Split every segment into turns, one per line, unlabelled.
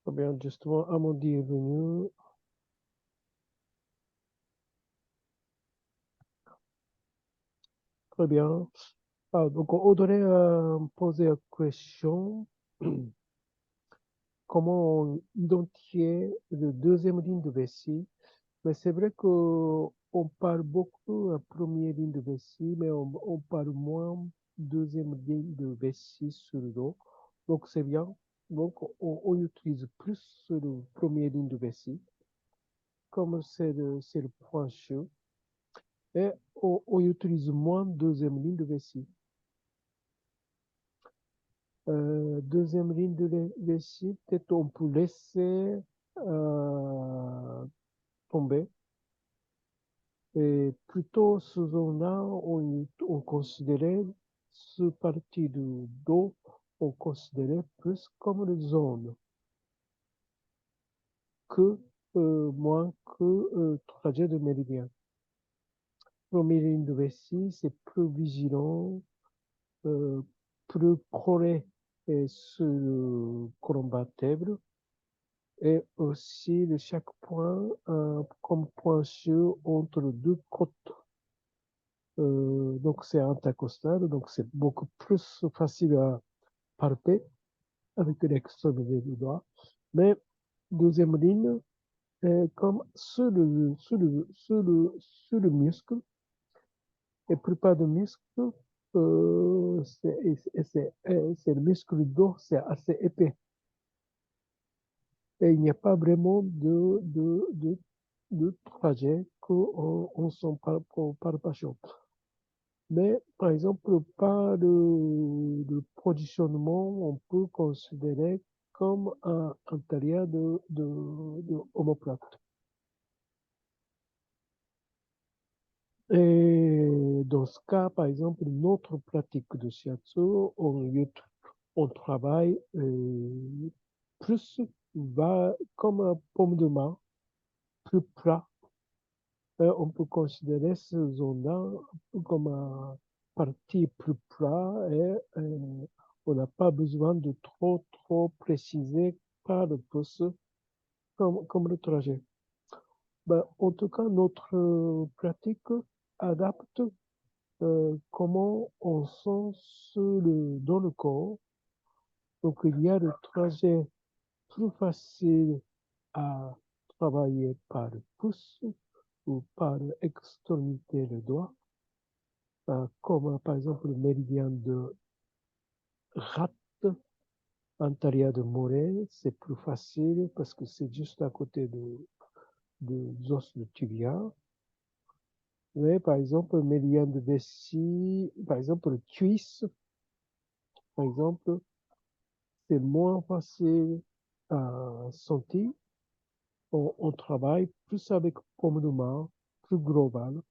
Très bien, justement, Amandie est venue. Très bien. Ah, donc, Audrey a posé la question, comment on identifier le deuxième ligne de vessie? Mais c'est vrai qu'on parle beaucoup la première ligne de vessie, mais on parle moins deuxième ligne de vessie sur le dos. Donc, c'est bien. Donc, on utilise plus le premier ligne de vessie, comme c'est le point chaud, et on utilise moins deuxième ligne de vessie. Deuxième ligne de vessie, peut-être on peut laisser tomber. Et plutôt, ce zone-là, on considérait ce partie du dos, on considérait plus comme une zone que moins que trajet de méridien. Première ligne de vessie, c'est plus vigilant, euh, plus collé sur le colonne vertébre et aussi de chaque point comme point chaud entre deux côtes. Donc c'est intercostal, donc c'est beaucoup plus facile à palper avec l'extrémité du doigt. Mais deuxième ligne, comme sur le muscle, et plupart de muscles, c'est le muscle du dos, c'est assez épais. Et il n'y a pas vraiment de trajet qu'on sent par palpation. Mais, par exemple, par le positionnement, on peut considérer comme un intérieur de omoplate. Et dans ce cas, par exemple, notre pratique de shiatsu, on travaille plus, va comme un pomme de main, plus plat. On peut considérer ce zone-là comme une partie plus plat et on n'a pas besoin de trop préciser par le pouce comme le trajet. Ben, en tout cas, notre pratique adapte comment on sent dans le corps. Donc, il y a le trajet plus facile à travailler par le pouce ou par l'extrémité le doigt, comme par exemple le méridien de rate antérieur de Morée, c'est plus facile parce que c'est juste à côté de os de tibia. Mais par exemple, le méridien de vessie, par exemple, le cuisse, par exemple, c'est moins facile à sentir. On travaille plus avec paume de main, plus global.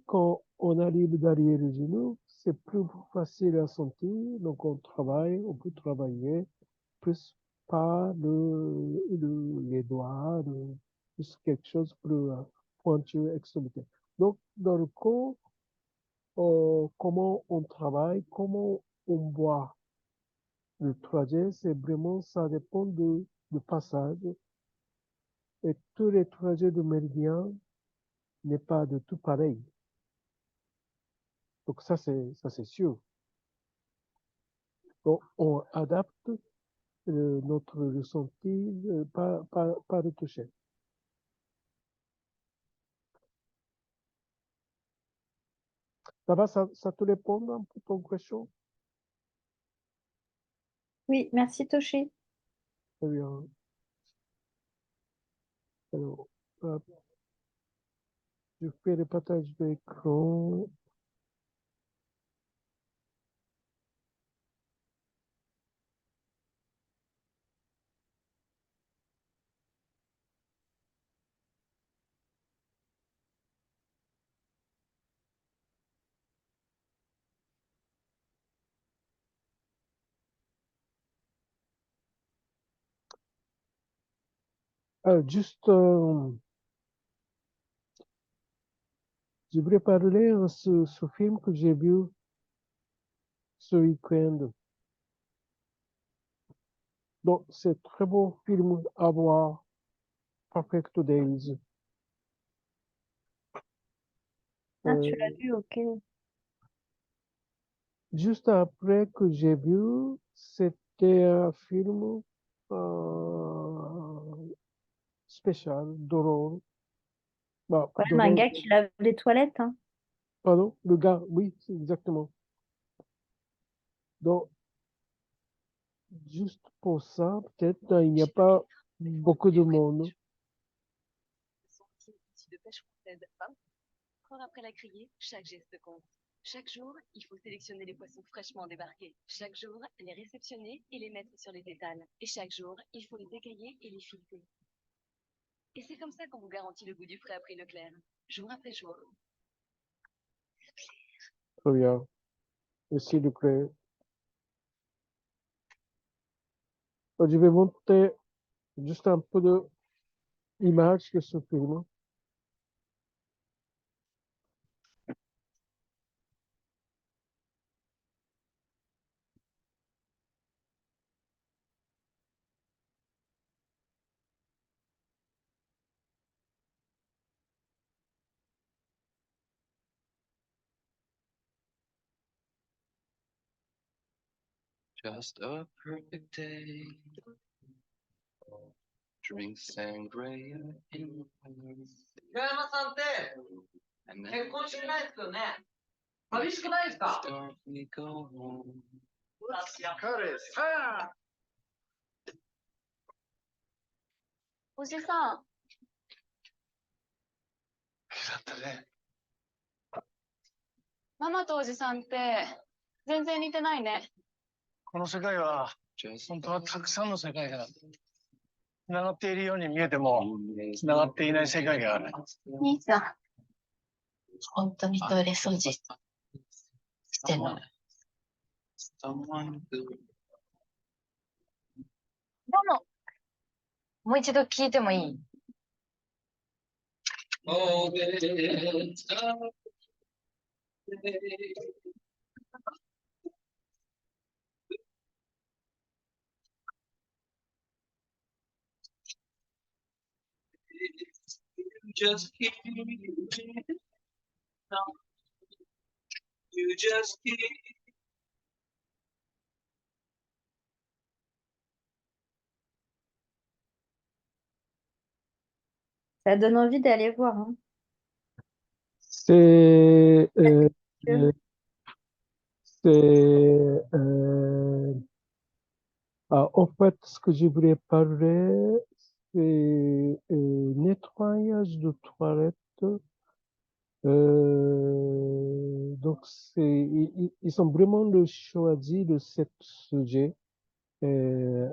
Quand on arrive derrière le genou, c'est plus facile à sentir, donc on peut travailler plus par les doigts, plus quelque chose plus pointu, extrémité. Donc, dans le corps, comment on travaille, comment on voit le trajet, c'est vraiment, ça dépend du passage. Et tous les trajets de méridien n'est pas de tout pareil. Donc ça c'est sûr. Donc, on adapte notre ressenti par le toucher. Ça va, ça te répond un peu ton question?
Oui, merci Toshi.
Très bien. Alors, hop, je fais le partage d'écran. Juste, je voulais parler de ce film que j'ai vu ce week-end. Donc, c'est très beau film à voir, Perfect Days.
Ah, tu
Euh,
l'as vu, ok.
Juste après que j'ai vu, c'était un film spécial d'horreur. Bah,
Quand même un
d'horreur,
gars qui lave les toilettes, hein.
pardon, le gars, oui, c'est exactement. Donc, juste pour ça, peut-être, il n'y a pas beaucoup de monde.
Son team issu de pêche française, encore après la criée, chaque geste compte. Chaque jour, il faut sélectionner les poissons fraîchement débarqués. Chaque jour, les réceptionner et les mettre sur les étals. Et chaque jour, il faut les écailler et les fileter. Et c'est comme ça qu'on vous garantit le goût du frais à prix Leclerc, jour après jour.
Très bien. S'il vous plaît. Je vais montrer juste un peu d'image de ce film.
Just a perfect day. Drink sangria in Paris.
平山さんって
And
結
then
婚してないですよね。寂しくないですか？
start we go home.
彼さ
おじさん、
だったね。
ママとおじさんって全然似てないね。
この世界は
Just
本当はたくさんの世界がつながっているように見えてもつながっていない世界がある。
兄さん、本当にトイレ掃除してんの？
someone who
ママ、もう一度聞いてもいい？
always you just keep you just keep
Ça donne envie d'aller voir, hein.
C'est,
Que-
c'est, en fait, ce que je voulais parler, c'est nettoyage de toilettes. Donc, ils ont vraiment choisi de ce sujet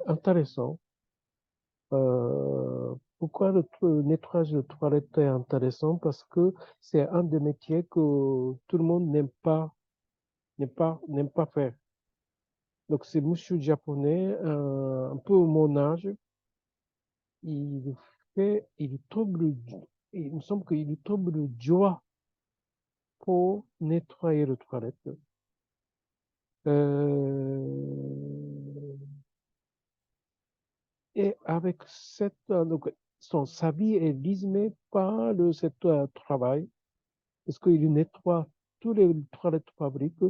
intéressant. Pourquoi le nettoyage de toilettes est intéressant? Parce que c'est un des métiers que tout le monde n'aime pas faire. Donc, c'est monsieur japonais, un peu au mon âge, il il tombe il me semble qu'il tombe le doigt pour nettoyer les toilettes. Et avec donc, sa vie est rythmée par ce travail, parce qu'il nettoie tous les toilettes publiques.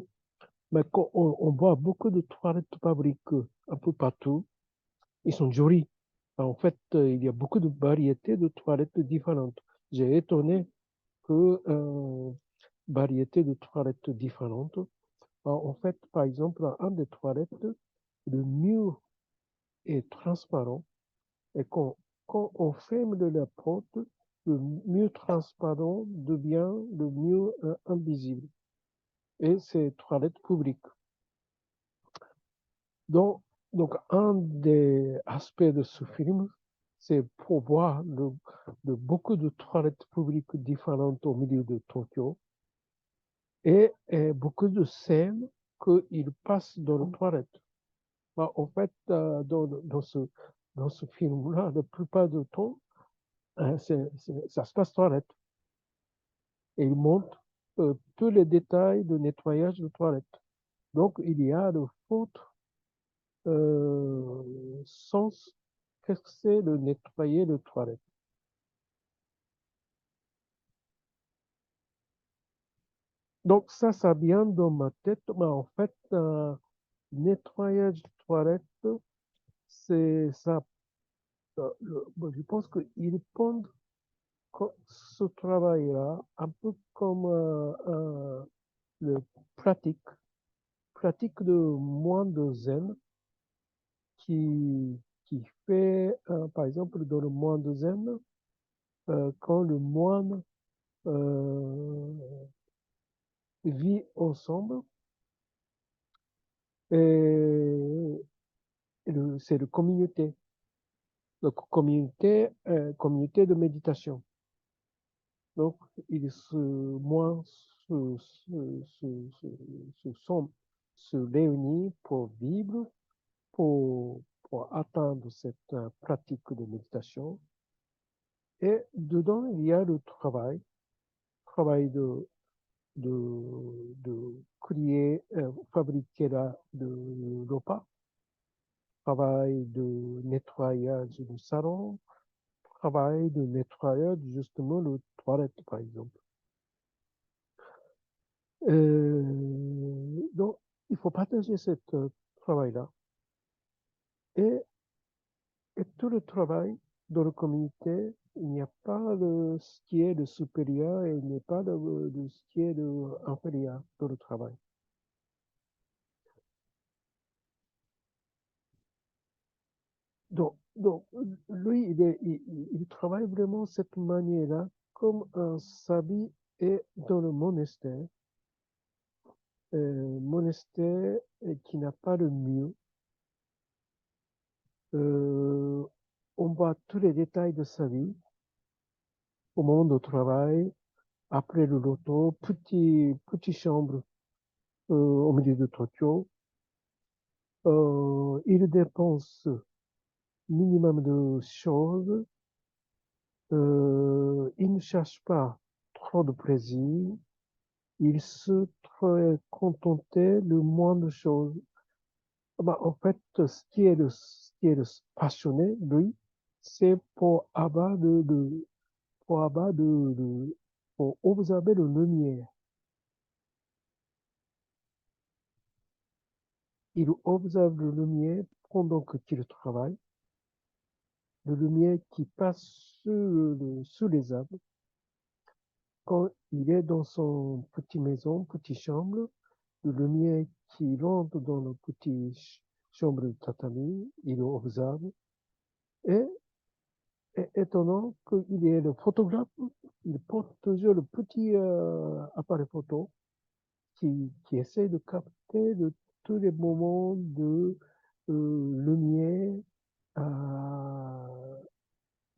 Mais quand on voit beaucoup de toilettes publiques un peu partout, ils sont jolis. En fait, il y a beaucoup de variétés de toilettes différentes. J'ai étonné que variétés de toilettes différentes. En fait, par exemple, un des toilettes, le mur est transparent et quand on ferme la porte, le mur transparent devient le mur invisible. Et c'est toilette publique. Donc, un des aspects de ce film, c'est pour voir beaucoup de toilettes publiques différentes au milieu de Tokyo et beaucoup de scènes qu'il passe dans les toilettes. En fait, dans ce film-là, la plupart du temps, ça se passe toilette. Et il montre tous les détails de nettoyage de toilettes. Donc, il y a de fautes sens, qu'est-ce que c'est de nettoyer le toilette? Donc ça vient dans ma tête, mais en fait, nettoyage de toilette, c'est ça. Bon, je pense qu'ils répondent ce travail-là, un peu comme le pratique, pratique de moine de zen, qui fait, par exemple, dans le moine de zen, quand le moine vit ensemble, et c'est la communauté. Donc, communauté de méditation. Donc, ils se, moins se réunissent pour vivre, pour atteindre cette pratique de méditation. Et dedans, il y a le travail de créer, fabriquer de repas, travail de nettoyage du salon, travail de nettoyage justement le toilette, par exemple. Donc, il faut partager ce travail-là. Et, et tout le travail dans la communauté, il n'y a pas ce qui est de supérieur et il n'y a pas de ce qui est de inférieur dans le travail. Donc lui, il travaille vraiment cette manière-là comme un sabi est dans le monastère qui n'a pas de mur. On voit tous les détails de sa vie au moment du travail, après le loto, petite chambre au milieu de Tokyo. Il dépense minimum de choses. Il ne cherche pas trop de plaisir. Il se très contentait le moins de choses. Bah, en fait, ce qui est le passionné, lui, c'est pour observer le lumière. Il observe le lumière pendant qu'il travaille, le lumière qui passe sous les arbres. Quand il est dans son petite maison, petite chambre, le lumière qui rentre dans la petite chambre de tatami, il observe. Et étonnant qu'il est le photographe, il porte toujours le petit appareil photo qui essaie de capter de tous les moments de lumière,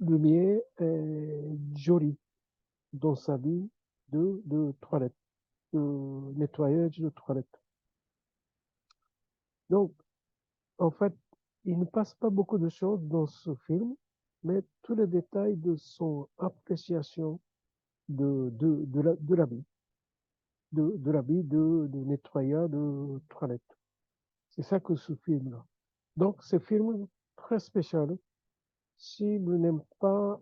lumière jolie dans sa vie de toilette, de nettoyage de toilette. Donc, en fait, il ne passe pas beaucoup de choses dans ce film, mais tous les détails de son appréciation de la vie, de la vie de nettoyeur de toilette. C'est ça que ce film-là. Donc, ce film très spécial. Si vous n'aimez pas,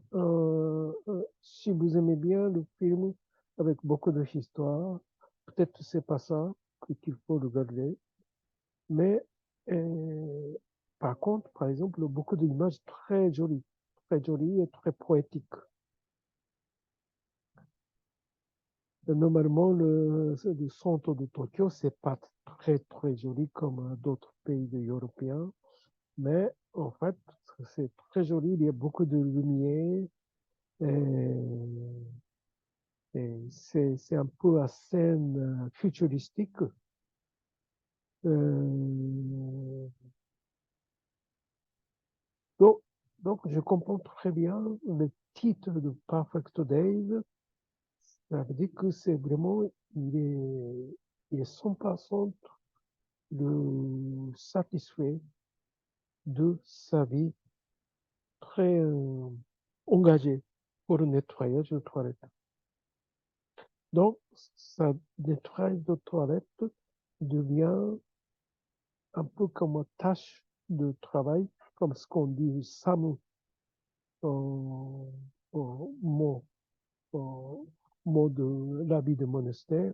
si vous aimez bien le film avec beaucoup d'histoire, peut-être c'est pas ça qu'il faut regarder. Mais par contre, par exemple, beaucoup d'images très jolies et très poétiques. Normalement, le centre de Tokyo, c'est pas très joli comme d'autres pays européens, mais en fait, c'est très joli. Il y a beaucoup de lumière et c'est un peu à scène futuristique. Euh, donc, donc, je comprends très bien le titre de Perfect Days. Ça veut dire que c'est vraiment, il est 100% satisfait de sa vie, très engagé pour le nettoyage de toilettes. Donc, ça nettoyage de toilettes devient un peu comme une tâche de travail, comme ce qu'on dit SAMU en, en mot, en mot de la vie de monastère.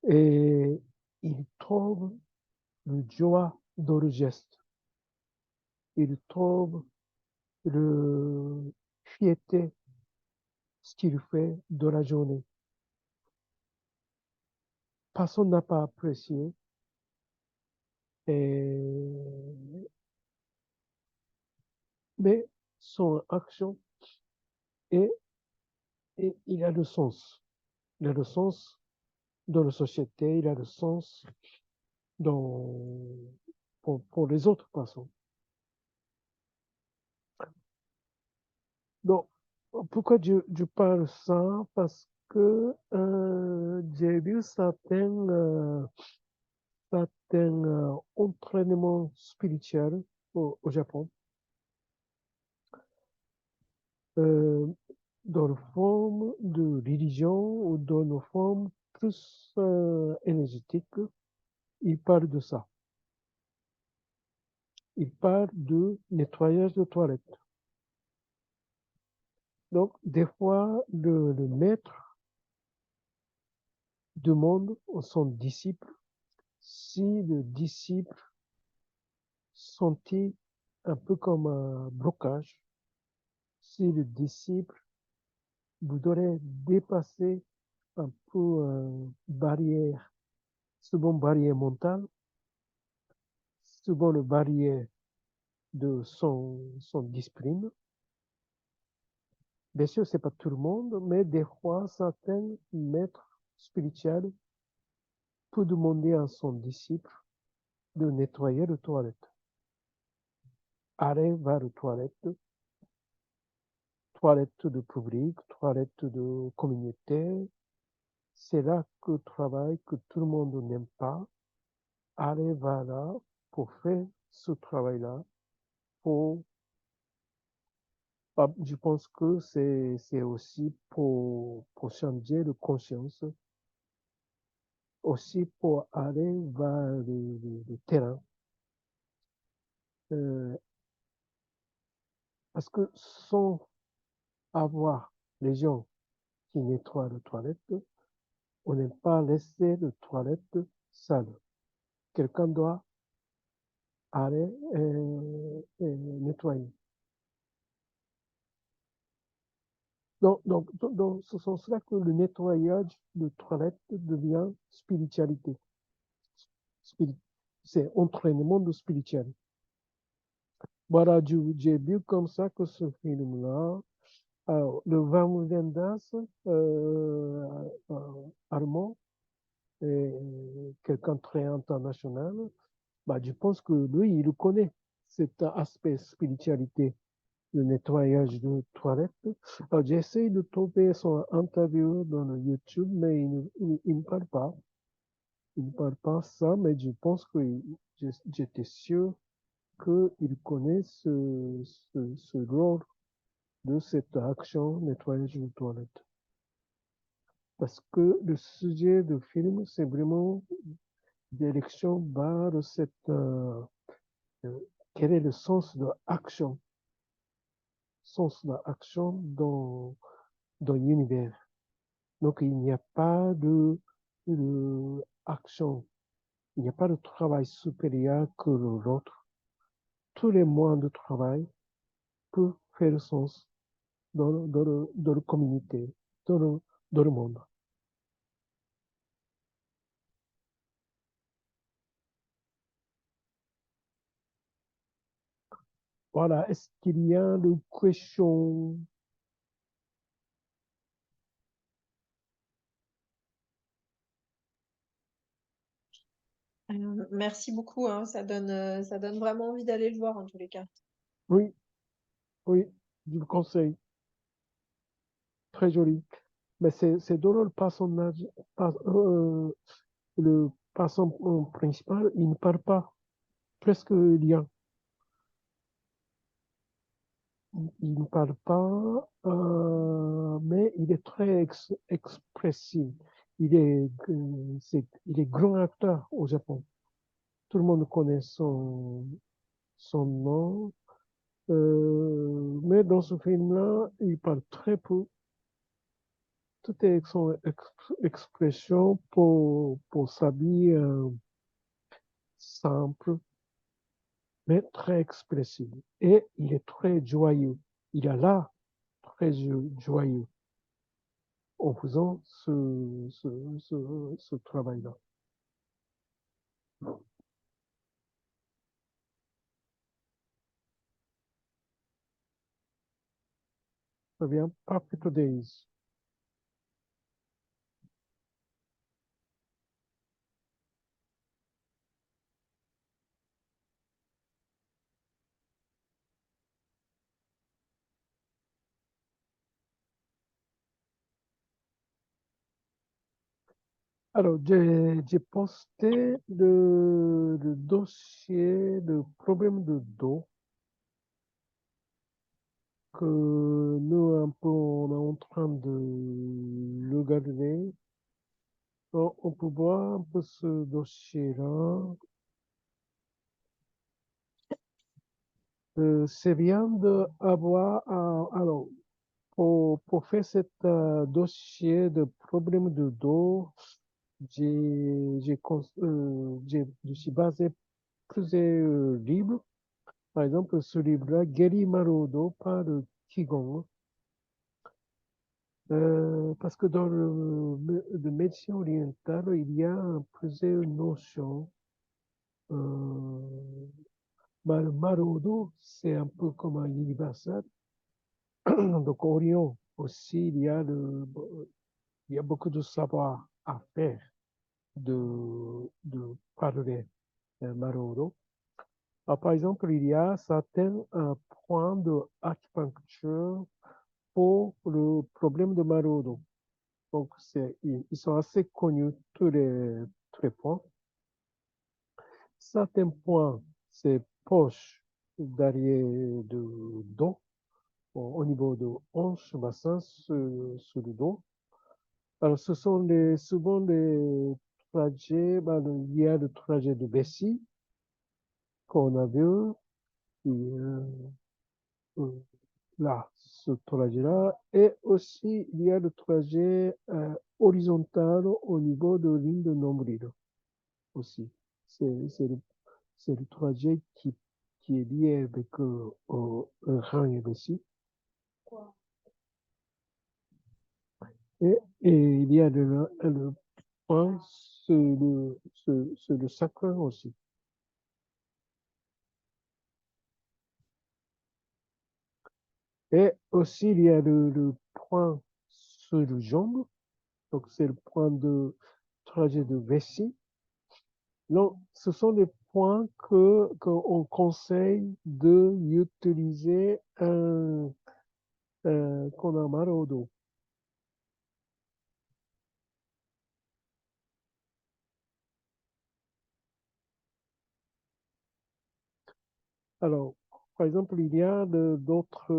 Et il trouve le joie dans le geste. Il trouve le fierté ce qu'il fait de la journée. Personne n'a pas apprécié. Mais son action est, il a le sens. Il a le sens dans la société, il a le sens pour les autres personnes. Donc, pourquoi je parle ça? Parce que j'ai vu certains entraînements spirituels au Japon, dans la forme de religion ou dans une forme plus énergétique. Ils parlent de ça. Ils parlent de nettoyage de toilettes. Donc, des fois, le maître demande à son disciple si le disciple sentit un peu comme un blocage, si le disciple voudrait dépasser un peu barrière, souvent barrière mentale, souvent le barrière de son discipline. Bien sûr, c'est pas tout le monde, mais des fois, certains maîtres spirituels peuvent demander à son disciple de nettoyer les toilettes. Aller vers les toilettes, toilettes de public, toilettes de communauté. C'est là que le travail que tout le monde n'aime pas. Aller vers là pour faire ce travail-là. Je pense que c'est aussi pour changer de conscience, aussi pour aller vers le terrain. Parce que sans avoir les gens qui nettoient les toilettes, on n'aime pas laisser les toilettes sales. Quelqu'un doit aller nettoyer. Donc, dans ce sens-là que le nettoyage de toilettes devient spiritualité. C'est entraînement de spiritualité. Voilà, j'ai vu comme ça que ce film-là, le Van Wenders, allemand, quelqu'un très international, je pense que lui, il connaît cet aspect spiritualité, le nettoyage de toilettes. J'essaie de trouver son interview dans le YouTube, mais il ne parle pas. Il ne parle pas ça, mais je pense que j'étais sûr qu'il connaît ce rôle de cette action nettoyage de toilettes. Parce que le sujet du film, c'est vraiment direction vers quel est le sens de l'action, dans l'univers. Donc, il n'y a pas de action, il n'y a pas de travail supérieur que l'autre. Tous les moyens de travail peuvent faire sens dans la communauté, dans le monde. Voilà, est-ce qu'il y a des questions?
Merci beaucoup, hein. Ça donne vraiment envie d'aller le voir en tous les cas.
Oui, oui, je vous conseille. Très joli. Mais c'est dans le personnage, le personnage principal, il ne parle pas, presque rien. Il ne parle pas, mais il est très expressif. Il est grand acteur au Japon. tout le monde connaît son nom. Mais dans ce film-là, il parle très peu. Tout est son expression pour s'habiller simple, mais très expressif. Et il est très joyeux. Il est là, très joyeux, en faisant ce travail-là. Très bien, Perfect Days. Alors, j'ai posté le dossier de problème de dos que nous, un peu, on est en train de le garder. On peut voir un peu ce dossier-là. C'est bien d'avoir, alors, pour faire cet dossier de problème de dos, je suis basé plusieurs livres. Par exemple, ce livre-là, Geri Maruodo par Qigong. Parce que dans le médecine orientale, il y a plusieurs notions. Maruodo, c'est un peu comme un universel. Donc, Orient aussi, il y a beaucoup de savoir à faire de parler Maruodo. Par exemple, il y a certains points de acupuncture pour le problème de Maruodo. Donc, ils sont assez connus, tous les points. Certains points, c'est poche derrière de dos, au niveau de hanche, bassin, sur le dos. Alors, ce sont souvent les trajets, il y a le trajet de Bessie qu'on a vu, et, là, ce trajet-là, et aussi il y a le trajet horizontal au niveau de ligne de nombril aussi. C'est le trajet qui est lié avec un rein et Bessie. Et il y a le point sur le sacre aussi. Et aussi, il y a le point sur le jambe. Donc, c'est le point de trajet de vessie. Donc, ce sont des points qu'on conseille d'utiliser qu'on a mal au dos. Alors, par exemple, il y a d'autres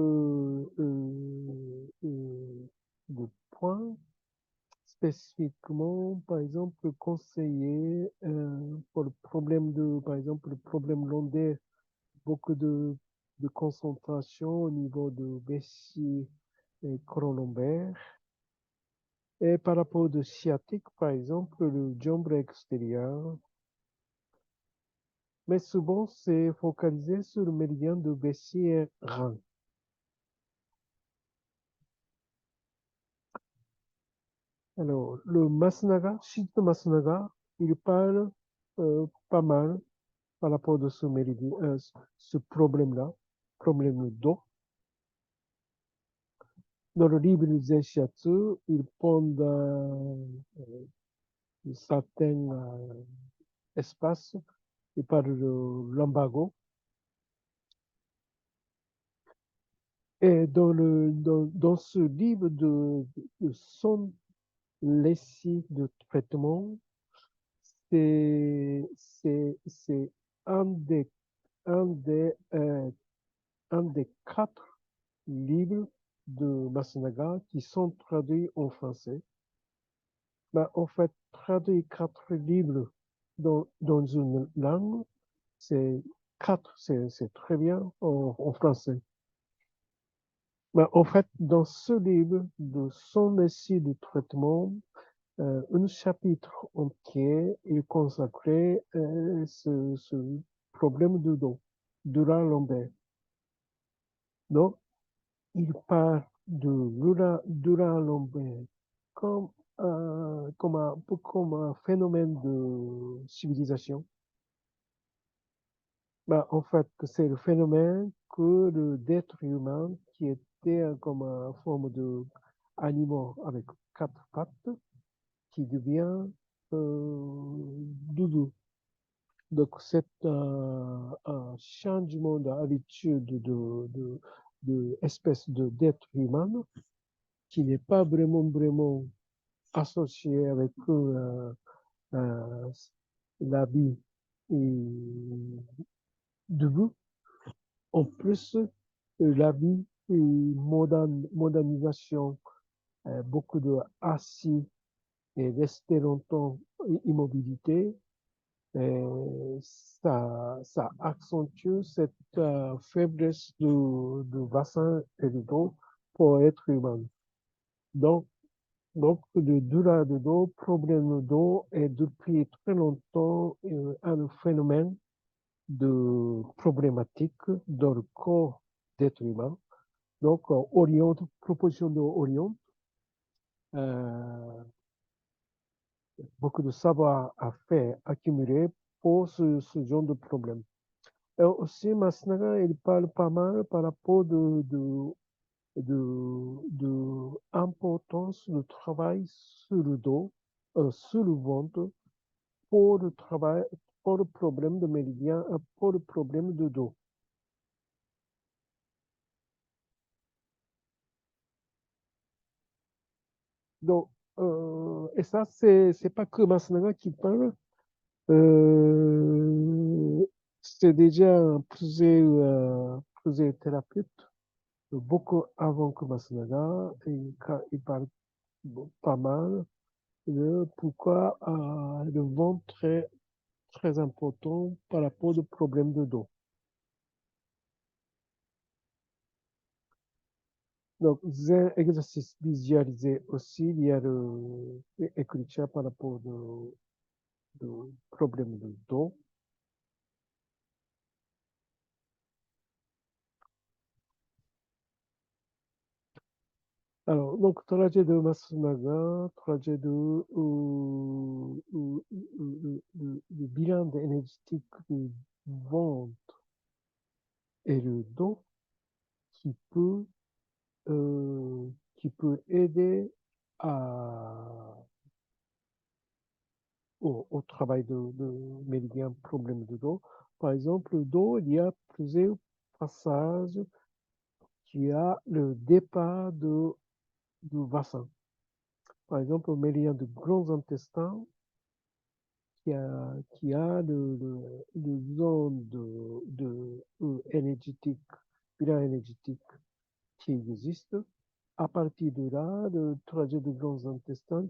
de points spécifiquement, par exemple, conseillés pour le problème par exemple, le problème lombaire, beaucoup de concentration au niveau de vessie et colon lombaire. Et par rapport au sciatique, par exemple, le jambe extérieur. Mais souvent, c'est focalisé sur le méridien de vessie et rein. Alors, le Masnaga, Shito Masnaga, il parle pas mal par rapport à ce méridien, ce problème-là, problème de dos. Dans le livre Zen Shiatsu, il prend certains espaces, il parle de l'embargo. Et dans ce livre de son récit de traitement, c'est un des, un des, euh, un des 4 livres de Masunaga qui sont traduits en français. En fait, traduit 4 livres dans une langue, c'est 4, c'est très bien en français. Mais en fait, dans ce livre, de son récit de traitement, un chapitre entier est consacré à ce problème de dos, Durand-Lambert. Donc, il parle de Durand-Lambert comme un peu comme un phénomène de civilisation. En fait, c'est le phénomène que d'être humain qui était comme une forme d'animal avec 4 pattes qui devient doudou. Donc, c'est un changement d'habitude de espèce d'être humain qui n'est pas vraiment associé avec l'habit debout. En plus, l'habit et modernisation, beaucoup de assis et rester longtemps immobilité, ça accentue cette faiblesse du bassin et du dos pour être humain. Donc, le douleur de dos, problème de dos est depuis très longtemps un phénomène de problématique dans le corps d'être humain. Donc, proposition de Orion, beaucoup de savoir à faire accumuler pour ce genre de problème. Et aussi, Masnaga, il parle pas mal par rapport de importance du travail sur le dos, sur le ventre, pour le travail, pour le problème de méridien, pour le problème de dos. Donc, et ça, c'est pas que Masnaga qui parle. C'est déjà plusieurs thérapeutes, beaucoup avant que Masnaga, et il parle pas mal de pourquoi le ventre est très important par rapport aux problèmes de dos. Donc, un exercice visualisé aussi, il y a l'écriture par rapport de problèmes de dos. Alors, donc, trajet de Masunaga, trajet de bilan énergétique du ventre et le dos qui peut, aider au travail de méridien problème de dos. Par exemple, le dos, il y a plusieurs passages qui a le départ du bassin. Par exemple, le méridien du grands intestins qui a le zone énergétique, bilan énergétique qui existe. À partir de là, le trajet du grands intestins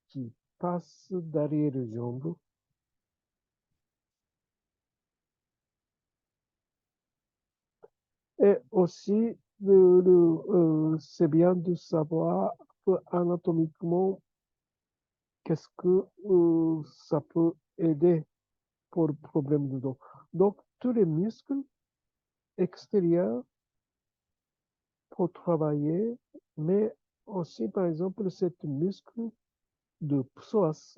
qui passe derrière les jambes. Et aussi, c'est bien de savoir anatomiquement qu'est-ce que ça peut aider pour le problème de dos. Donc, tous les muscles extérieurs pour travailler, mais aussi, par exemple, cet muscle de psoas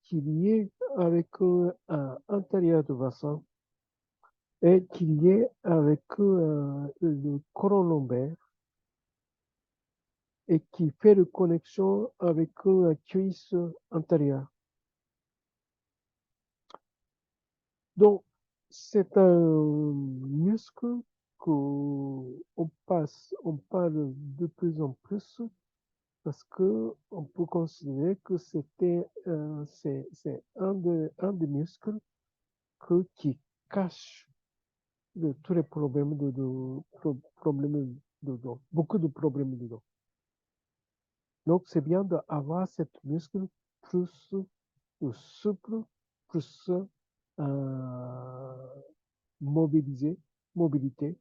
qui est lié avec un intérieur du bassin et qui est lié avec le colon lombaire et qui fait une connexion avec la cuisse antérieure. Donc, c'est un muscle qu'on parle de plus en plus parce que on peut considérer que c'est un des muscles qui cache tous les problèmes problèmes de dos, beaucoup de problèmes de dos. Donc, c'est bien d'avoir cette muscle plus souple plus mobilité,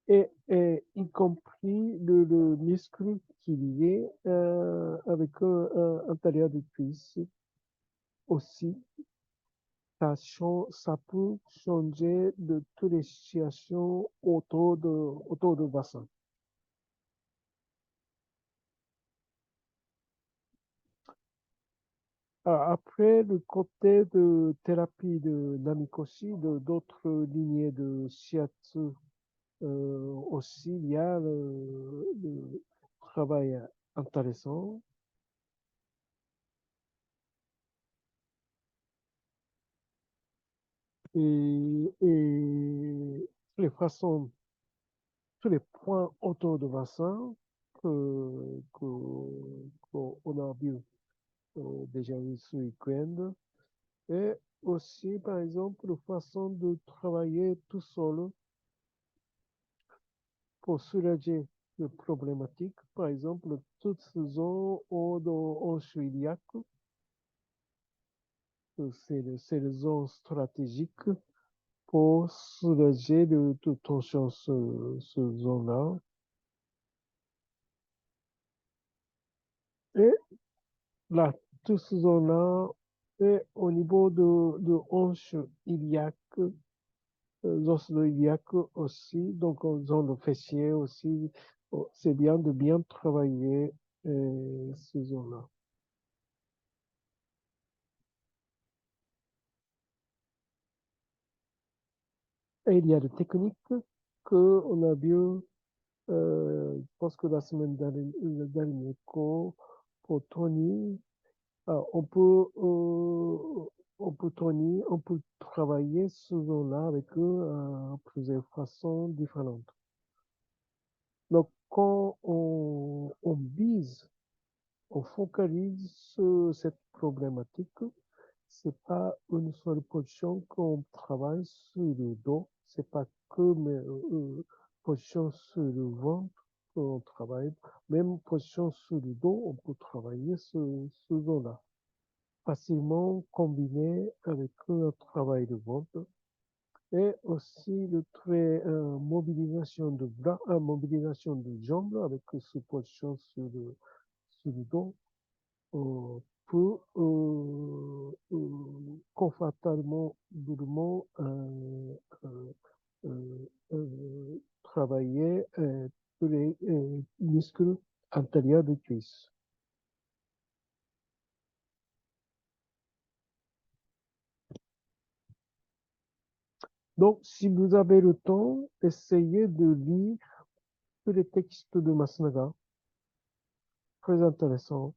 et y compris le muscle qui est lié avec un tailleur de cuisse aussi. Ça peut changer de toutes les situations autour du bassin. Après, le côté de thérapie de Namikoshi, d'autres lignées de shiatsu aussi, il y a le travail intéressant. Et les façons, tous les points autour du bassin qu'on a vu déjà vu ce week-end. Et aussi, par exemple, la façon de travailler tout seul pour soulager les problématiques. Par exemple, toutes ces zones en iliaque, c'est les zones stratégiques pour soulager de tension ce zone-là. Et là, toutes ces zones-là, et au niveau de hanche iliaque, os iliaque aussi, donc en zone fessier aussi, c'est bien de bien travailler ces zones-là. Et il y a des techniques qu'on a vu, je pense que la semaine dernière, pour Tony, on peut Tony, on peut travailler ce zone-là avec eux plusieurs façons différentes. Donc, quand on vise, on focalise sur cette problématique, c'est pas une seule position qu'on travaille sur le dos, c'est pas que position sur le ventre qu'on travaille, même position sur le dos, on peut travailler ce zone-là. Facilement combiné avec un travail de ventre et aussi le trait mobilisation de bras, mobilisation de jambes avec cette position sur le dos peut confortablement, durement travailler tous les muscles antérieurs de cuisse. Donc, si vous avez le temps, essayez de lire tous les textes de Masunaga. Très intéressant.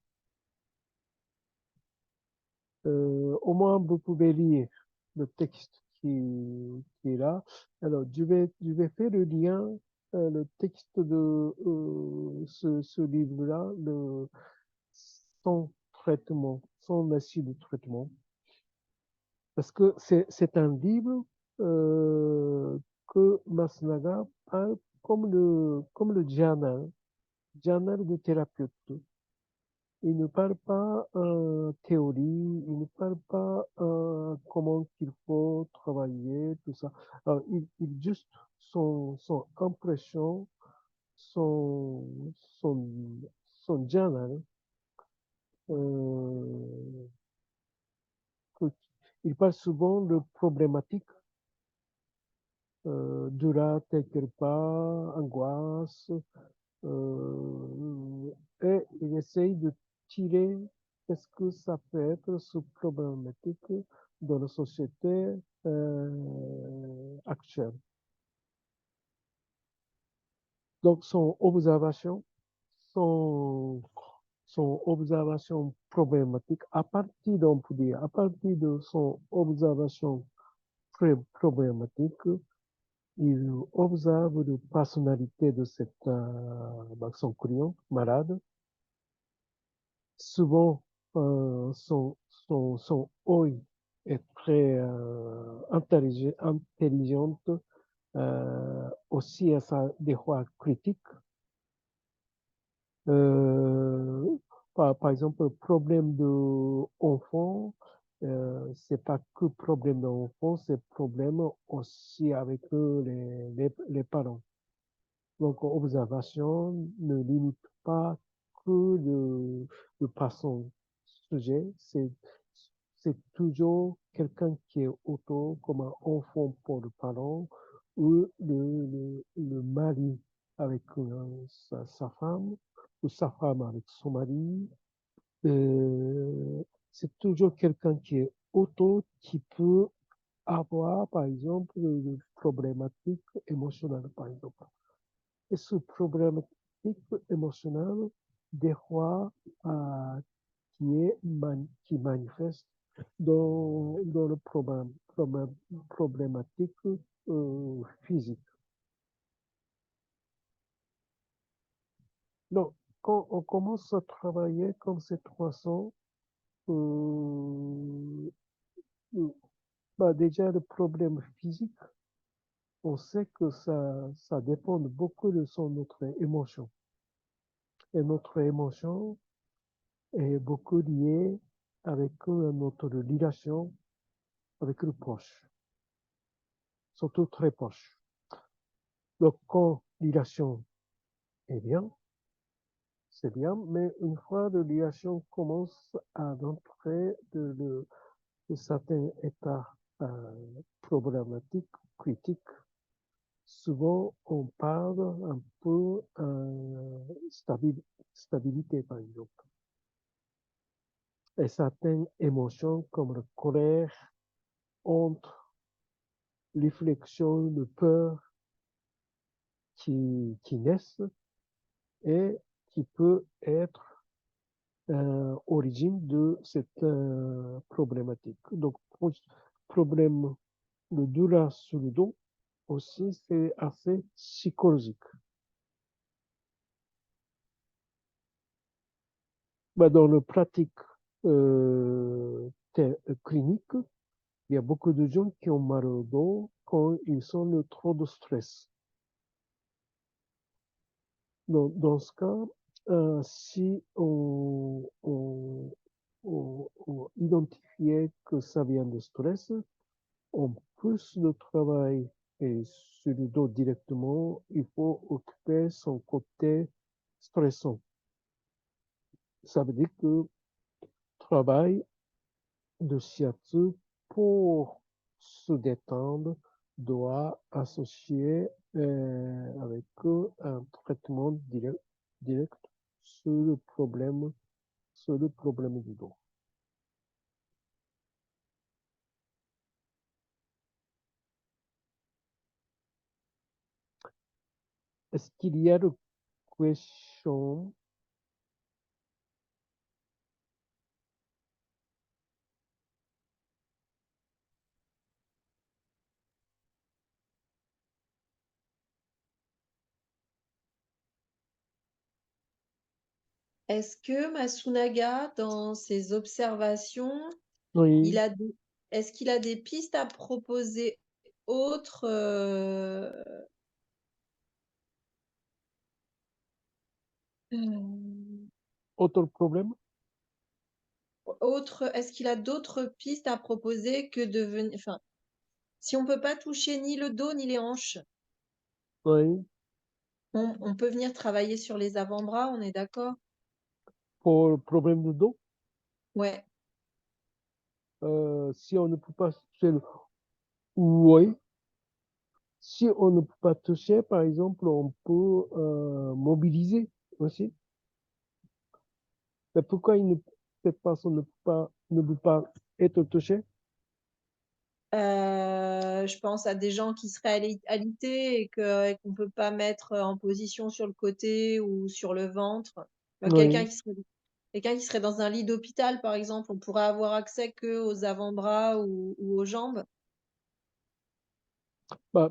Au moins, vous pouvez lire le texte qui est là. Alors, je vais faire le lien, le texte de ce livre-là, sans traitement, sans acide de traitement. Parce que c'est un livre que Masunaga parle comme le journal de thérapeute. Il ne parle pas théorie, il ne parle pas comment il faut travailler, tout ça. Alors, il juste son impression, son, son, son journal. Que- il parle souvent de problématiques douleur quelque part, angoisse, et il essaye de tirer qu'est-ce que ça peut être ce problématique dans la société actuelle. Donc, son, son observation problématique, à partir, on peut dire, à partir de son observation problématique, il observe la personnalité de son client malade. Souvent, son œil est très intelligente, aussi à des fois critique. par exemple, problème de enfant, c'est pas que problème d'enfant, c'est problème aussi avec les parents. Donc, observation ne limite pas que le passant sujet, c'est toujours quelqu'un qui est auto comme un enfant pour le parent ou le mari avec sa femme ou sa femme avec son mari. C'est toujours quelqu'un qui est auto qui peut avoir, par exemple, une problématique émotionnelle, par exemple. Et ce problématique émotionnelle, des fois, qui manifeste dans le problématique physique. Donc, quand on commence à travailler comme ces 300, euh, déjà le problème physique, on sait que ça dépend beaucoup de notre émotion. Et notre émotion est beaucoup liée avec notre relation avec le proche, surtout très proche. Donc, quand relation est bien, c'est bien, mais une fois la relation commence à entrer de certains états problématiques, critiques, souvent on parle un peu stabilité, par exemple. Et certaines émotions comme la colère, honte, réflexion, de peur qui naissent et qui peut être origine de cette problématique. Donc, problème de douleur sur le dos aussi, c'est assez psychologique. Dans le pratique clinique, il y a beaucoup de gens qui ont mal au dos quand ils sont trop de stress. Dans ce cas, si on identifiait que ça vient de stress, on pousse le travail et sur le dos directement, il faut occuper son côté stressant. Ça veut dire que travail de shiatsu pour se détendre doit associer avec un traitement direct sur le problème du dos. Est-ce qu'il y a des questions?
Est-ce que Masunaga, dans ses observations,
Oui,
est-ce qu'il a des pistes à proposer autres,
autre problème?
est-ce qu'il a d'autres pistes à proposer que de venir, enfin, si on peut pas toucher ni le dos ni les hanches,
Oui,
on peut venir travailler sur les avant-bras, on est d'accord?
pour le problème du dos,
Ouais.
si on ne peut pas toucher oui, si on ne peut pas toucher, par exemple, on peut mobiliser aussi. Mais pourquoi cette personne ne peut pas être touchée?
Je pense à des gens qui seraient alités et qu'on ne peut pas mettre en position sur le côté ou sur le ventre.
Oui.
Quelqu'un qui serait dans un lit d'hôpital, par exemple, on pourrait avoir accès que aux avant-bras ou aux jambes.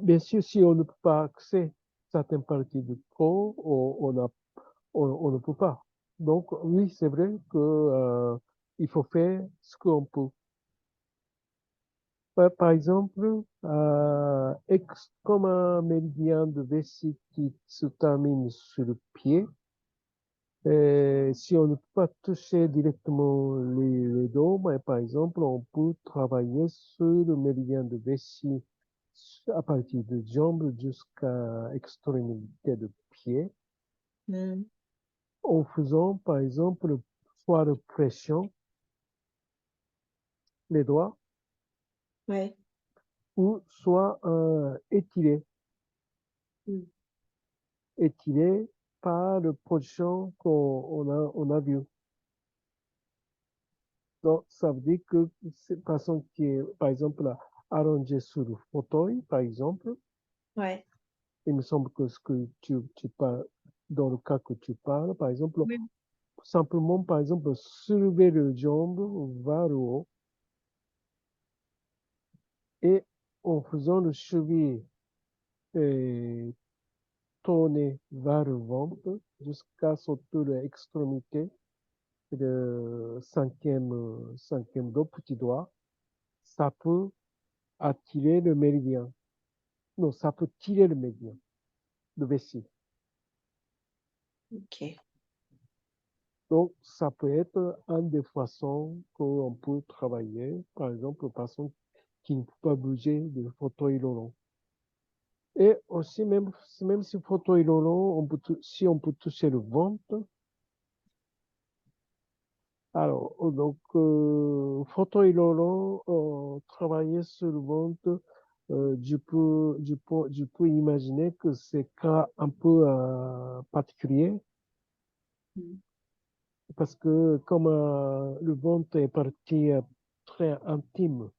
Bien sûr, si on ne peut pas accéder à certaines parties du corps, on ne peut pas. Donc, oui, c'est vrai que il faut faire ce qu'on peut. Par exemple, comme un méridien de vessie qui se termine sur le pied, Et si on ne peut pas toucher directement les dos, mais par exemple, on peut travailler sur le méridien de vessie à partir de jambes jusqu'à extrémité de pied,
Mm.
en faisant par exemple soit de pression, les doigts,
Ouais.
ou soit étiré,
Mm.
étiré par la position on a vu. Donc, ça veut dire que cette personne qui est, par exemple, allongée sur le fauteuil, par exemple,
Ouais.
il me semble que ce que tu parles, dans le cas que tu parles, par exemple,
Oui.
simplement, par exemple, soulever les jambes vers le haut et en faisant le cheville tourner vers le ventre jusqu'à surtout l'extrémité de cinquième doigt, petit doigt, ça peut attirer le méridien. Non, ça peut tirer le méridien, le vessie.
Ok.
Donc, ça peut être une des façons qu'on peut travailler, par exemple, aux personnes qui ne peuvent pas bouger de fauteuil roulant. Et aussi, même si fauteuil roulant, si on peut toucher le ventre, alors, donc, fauteuil roulant, travailler sur le ventre, je peux imaginer que c'est cas un peu particulier
Mm.
parce que comme le ventre est partie très intime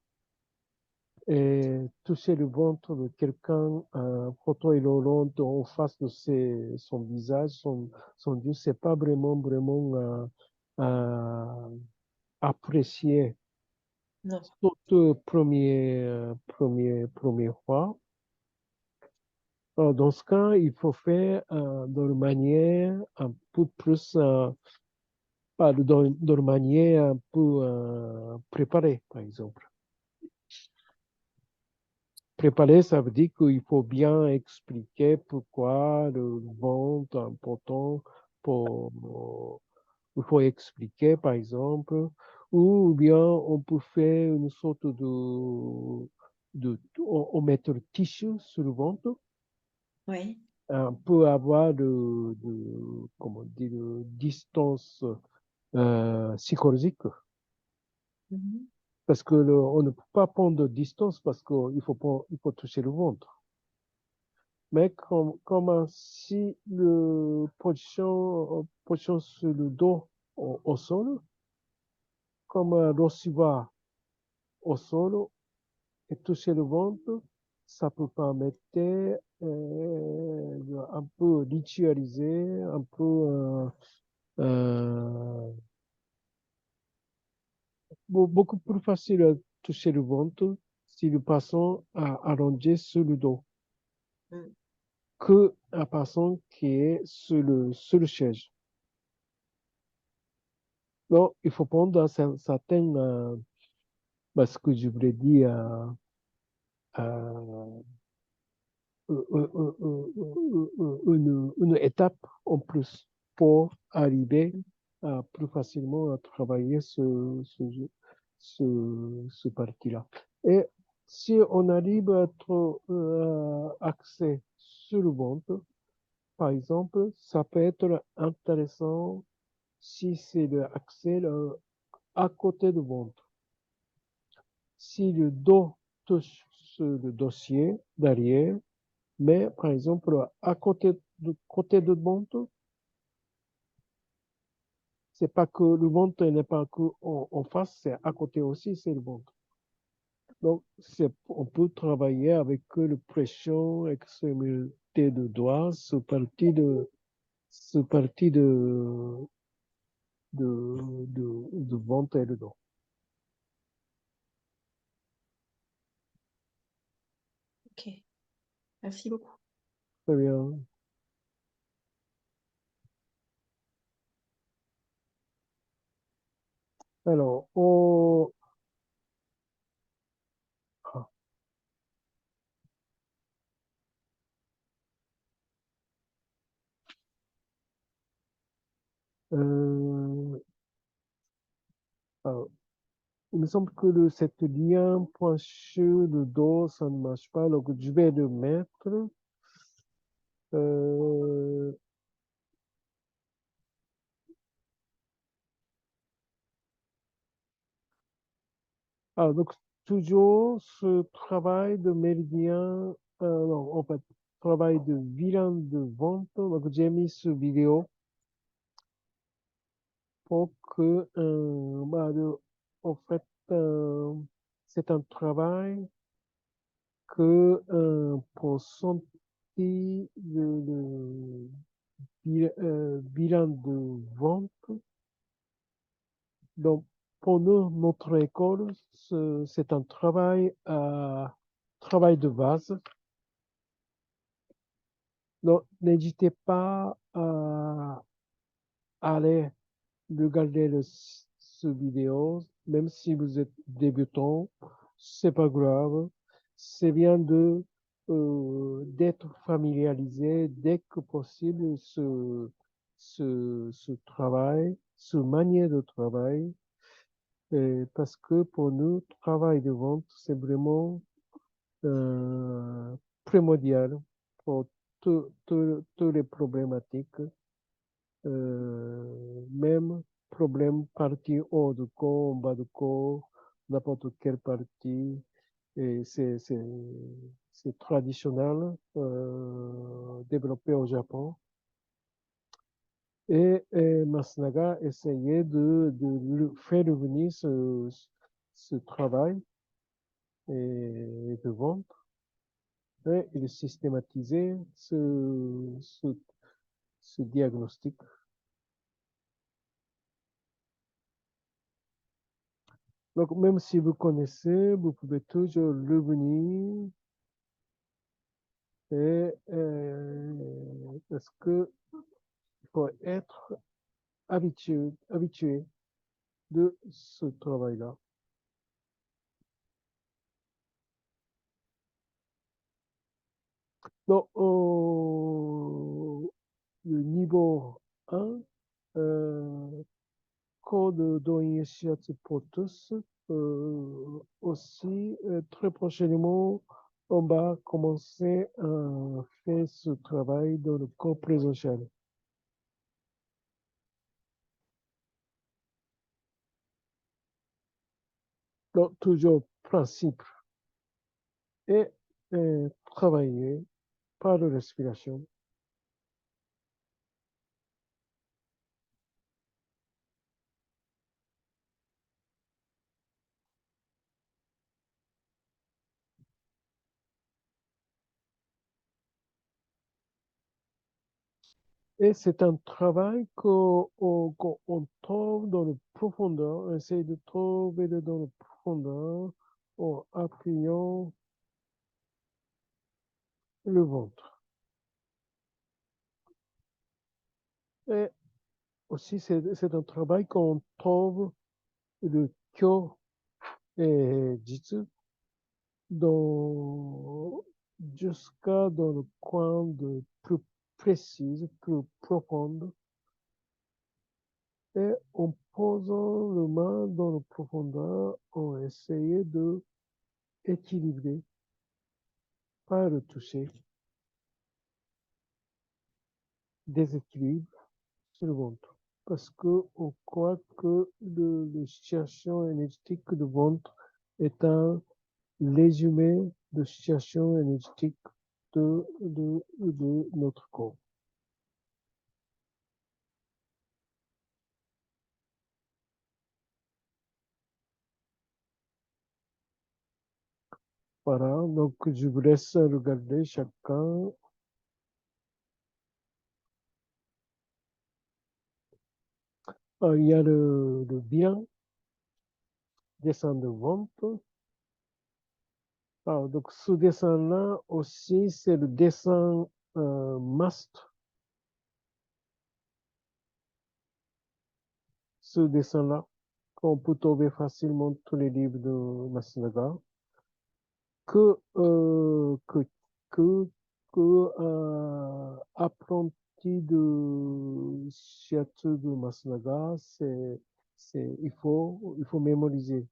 et toucher le ventre de quelqu'un, fauteuil roulant en face de son visage, son Dieu, c'est pas vraiment apprécié.
Non.
Surtout première fois. Alors, dans ce cas, il faut faire d'une manière un peu plus, pas d'une manière un peu préparée, par exemple. Préparer, ça veut dire qu'il faut bien expliquer pourquoi le ventre est important pour, il faut expliquer, par exemple, ou bien on peut faire une sorte on met le tissu sur le ventre,
Ouais.
on peut avoir comment dire, de distance psychologique,
Mhm.
parce que on ne peut pas prendre de distance parce il faut toucher le ventre. Mais comme si position sur le dos au sol, comme recevoir au sol et toucher le ventre, ça peut permettre un peu ritualiser, un peu euh, beaucoup plus facile à toucher le ventre si le patient a allongé sur le dos
Mm.
que un patient qui est sur le chaise. Donc, il faut prendre certains, ce que je voulais dire, euh, une étape en plus pour arriver plus facilement à travailler ce parti-là. Et si on arrive à être axé sur le ventre, par exemple, ça peut être intéressant si c'est l'accès à côté du ventre. Si le dos touche sur le dossier derrière, mais par exemple, côté de ventre, c'est pas que le ventre n'est pas que en face, c'est à côté aussi, c'est le ventre. Donc, on peut travailler avec le pression, extrémité de doigts, ce parti de ventre et de dos.
Ok. Merci beaucoup.
Très bien. Alors, ah, me semble que cet lien pointu de dos, ça ne marche pas. Donc, je vais le mettre. Donc, toujours ce travail de méridien, non, en fait, travail de bilan de vente. Donc, j'ai mis ce vidéo pour que, en fait, c'est un travail que pour sentir le bilan de vente. Donc, pour nous, notre école, c'est un travail de base. Donc, n'hésitez pas à aller regarder ce vidéo, même si vous êtes débutant, c'est pas grave. C'est bien d'être familiarisé dès que possible ce travail, ce manière de travail, parce que pour nous, travail de vente, c'est vraiment primordial pour toutes les problématiques, même problème partie haut de corps, bas de corps, n'importe quelle partie, et c'est traditionnel, développé au Japon. Et Masunaga essayait de faire revenir ce travail et de vente. Et il systématisait ce diagnostic. Donc, même si vous connaissez, vous pouvez toujours revenir parce que il faut être habitué de ce travail-là. Donc, le niveau 1, code d'Oin Shiatsu pour tous. Aussi, très prochainement, on va commencer à faire ce travail dans le cours présentiel. Donc, toujours principe et travailler par la respiration. Et c'est un travail qu'on trouve dans le profondeur, on essaie de trouver dans le profondeur en appuyant le ventre. Et aussi, c'est un travail qu'on trouve le Kyo et Jitsu jusqu'à dans le coin de plus précise, plus profonde. Et en posant le main dans la profondeur, on essaye de équilibrer, pas le toucher, déséquilibre sur le ventre. Parce qu'on croit que la situation énergétique de ventre est un résumé de situation énergétique de notre corps. Voilà, donc je vous laisse regarder chacun. Il y a le bilan, dessin de ventre. Donc ce dessin-là aussi, c'est le dessin must. Ce dessin-là, qu'on peut trouver facilement dans tous les livres de Masunaga, que, apprenti de Shiatsu de Masunaga, il faut mémoriser.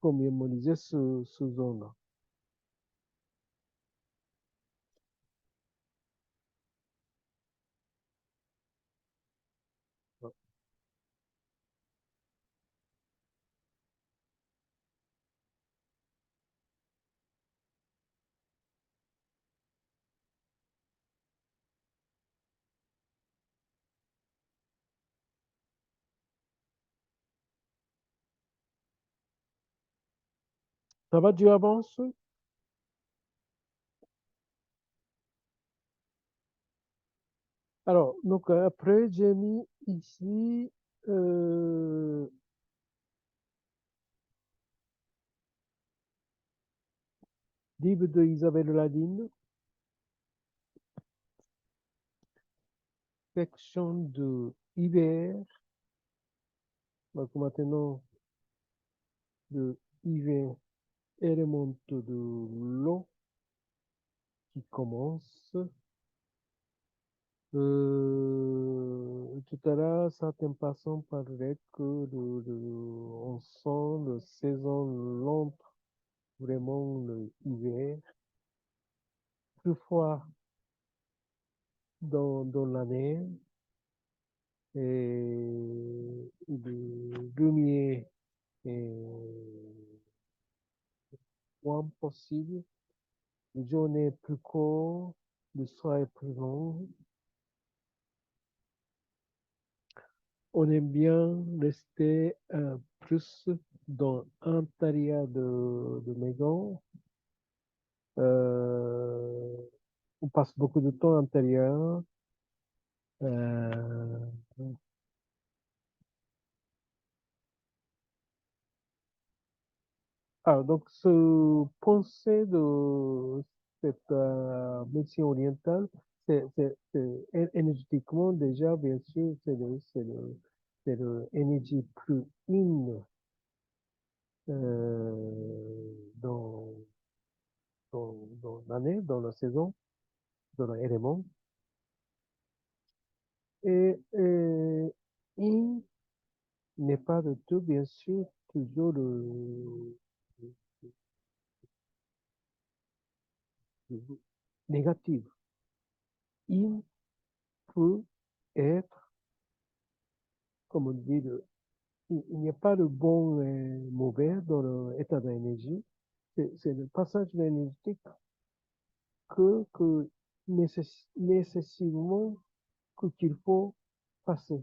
pour mémoriser ce zone-là. Ça va, tu avances? Alors, donc après, j'ai mis ici livre de Isabelle Ladine, section de hiver. Donc maintenant, de hiver, élément de l'eau qui commence. Tout à l'heure, certaines personnes parlaient que on sent la saison lente, vraiment l'hiver, plus froid dans l'année, et le lumière est moins possible, le journée est plus court, le soir est plus long. On aime bien rester plus dans l'intérieur de maison. On passe beaucoup de temps à l'intérieur. Euh, donc, ce pensée de cette médecine orientale, énergétiquement déjà, bien sûr, c'est l'énergie plus in dans, dans l'année, dans la saison, dans l'élément. Et in n'est pas de tout, bien sûr, toujours le négatif. In peut être, comme on dit, il n'y a pas de bon et mauvais dans l'état d'énergie. C'est le passage énergétique que nécessairement qu'il faut passer.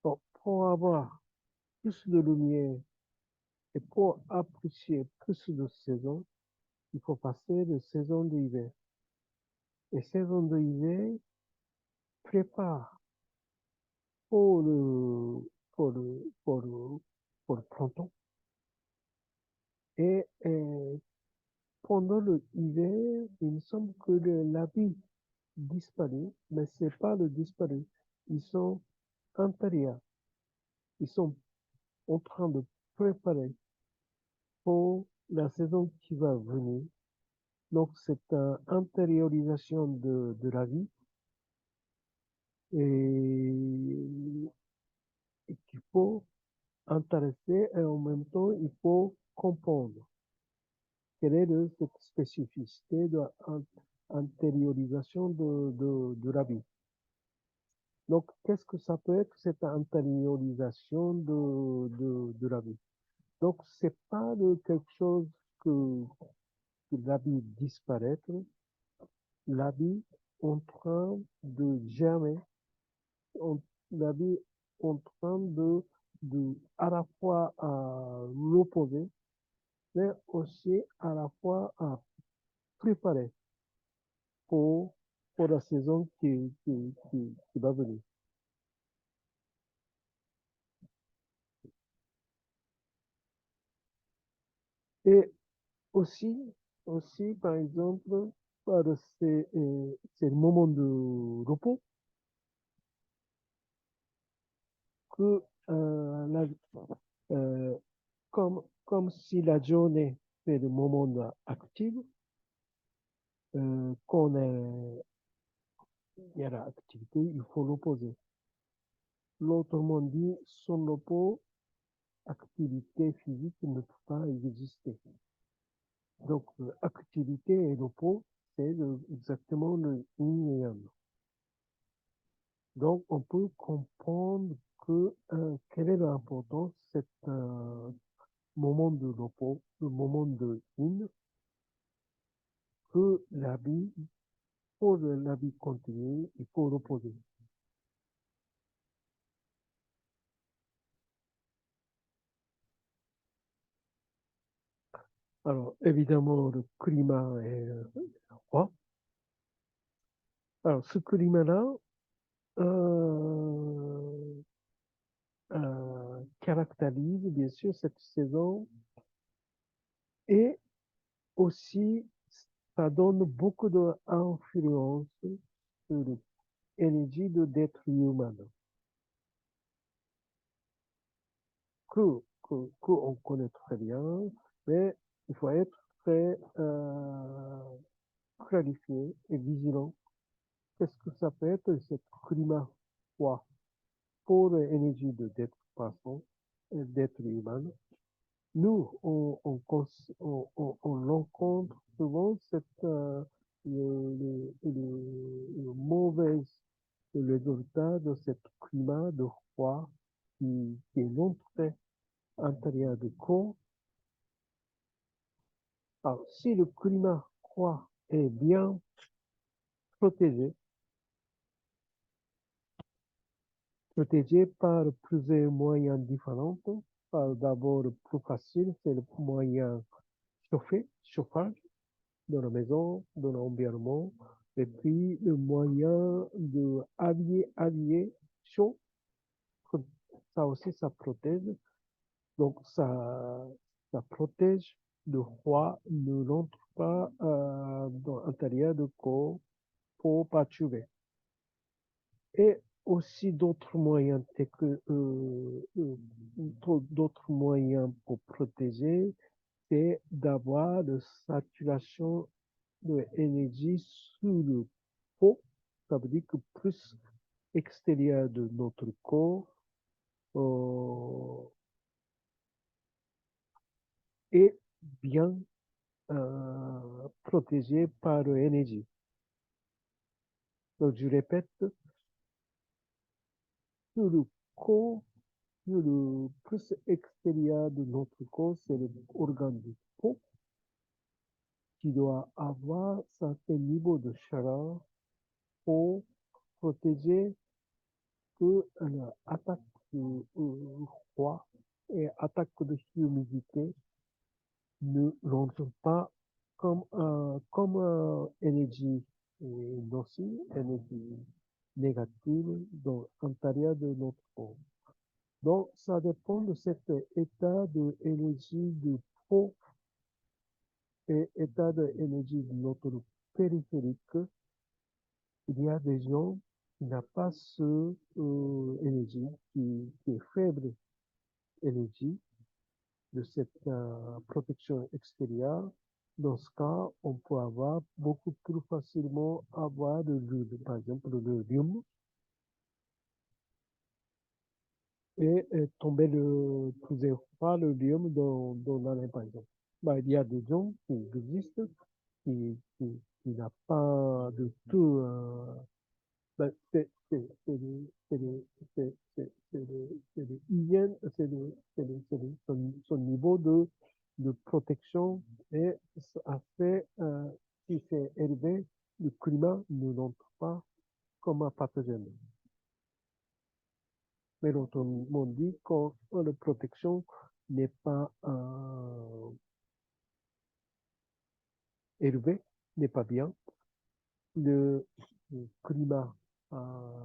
Donc, pour avoir plus de lumière et pour apprécier plus de saisons, il faut passer de saison d'hiver. Et saison d'hiver prépare pour pour le printemps. Et pendant l'hiver, il me semble que la vie disparaît, mais c'est pas le disparu. Ils sont intérieurs. Ils sont en train de préparer pour la saison qui va venir. Donc, c'est une intériorisation de la vie et, et qu'il faut intéresser et en même temps, il faut comprendre quelle est cette spécificité de l'intériorisation de la vie. Donc, qu'est-ce que ça peut être cette intériorisation de la vie? Donc, c'est pas de quelque chose que la vie disparaître, la vie en train de germer, la vie en train à la fois à l'opposer, mais aussi à la fois à préparer pour, pour la saison qui va venir. Et aussi, par exemple, par ces moments de repos que euh, comme si la journée c'est le moment actif, quand il y a l'activité, il faut l'opposer. L'autrement dit, son repos activité physique ne peut pas exister. Donc, activité et repos, c'est exactement le yin et yang. Donc, on peut comprendre que quelle est l'importance de cet moment de repos, le moment de yin, que la vie, pour la vie continuer, il faut reposer. Alors, évidemment, le climat est froid. Alors, ce climat-là caractérise bien sûr cette saison et aussi ça donne beaucoup d'influence sur l'énergie d'être humain qu'on connaît très bien, mais il faut être très clarifié et vigilant. Qu'est-ce que ça peut être ce climat froid pour l'énergie d'être personne, d'être humain? Nous, on rencontre souvent le mauvais résultat de ce climat de froid qui est l'entrée intérieure du corps. Alors, si le climat froid est bien protégé, protégé par plusieurs moyens différents, d'abord, le plus facile, c'est le moyen chauffage dans la maison, dans l'environnement, et puis le moyen de habiller chaud, ça aussi, ça protège. Donc, ça protège le froid, ne rentre pas dans l'intérieur du corps pour pas tuer. Et aussi d'autres moyens, d'autres moyens pour protéger, c'est d'avoir de saturation de l'énergie sous le peau. Ça veut dire que plus extérieur de notre corps est bien protégé par l'énergie. Donc, je répète, sur le corps, le plus extérieur de notre corps, c'est l'organe du peau qui doit avoir un certain niveau de chaleur pour protéger que l'attaque de froid et attaque de humidité ne rentrent pas comme énergie nocive, énergie négative dans l'intérieur de notre corps. Donc, ça dépend de cet état d'énergie de peau et état d'énergie de notre périphérique. Il y a des gens qui n'ont pas ce énergie, qui est faible énergie de cette protection extérieure. Dans ce cas, on peut avoir beaucoup plus facilement avoir par exemple, le rhume et tomber plusieurs fois le rhume dans l'année, par exemple. Bah, il y a des gens qui existent qui n'ont pas de tout. C'est le hygiène, son niveau de protection est assez, si c'est élevé, le climat ne l'entre pas comme un pathogène. Mais autrement dit, quand la protection n'est pas élevée, n'est pas bien, le climat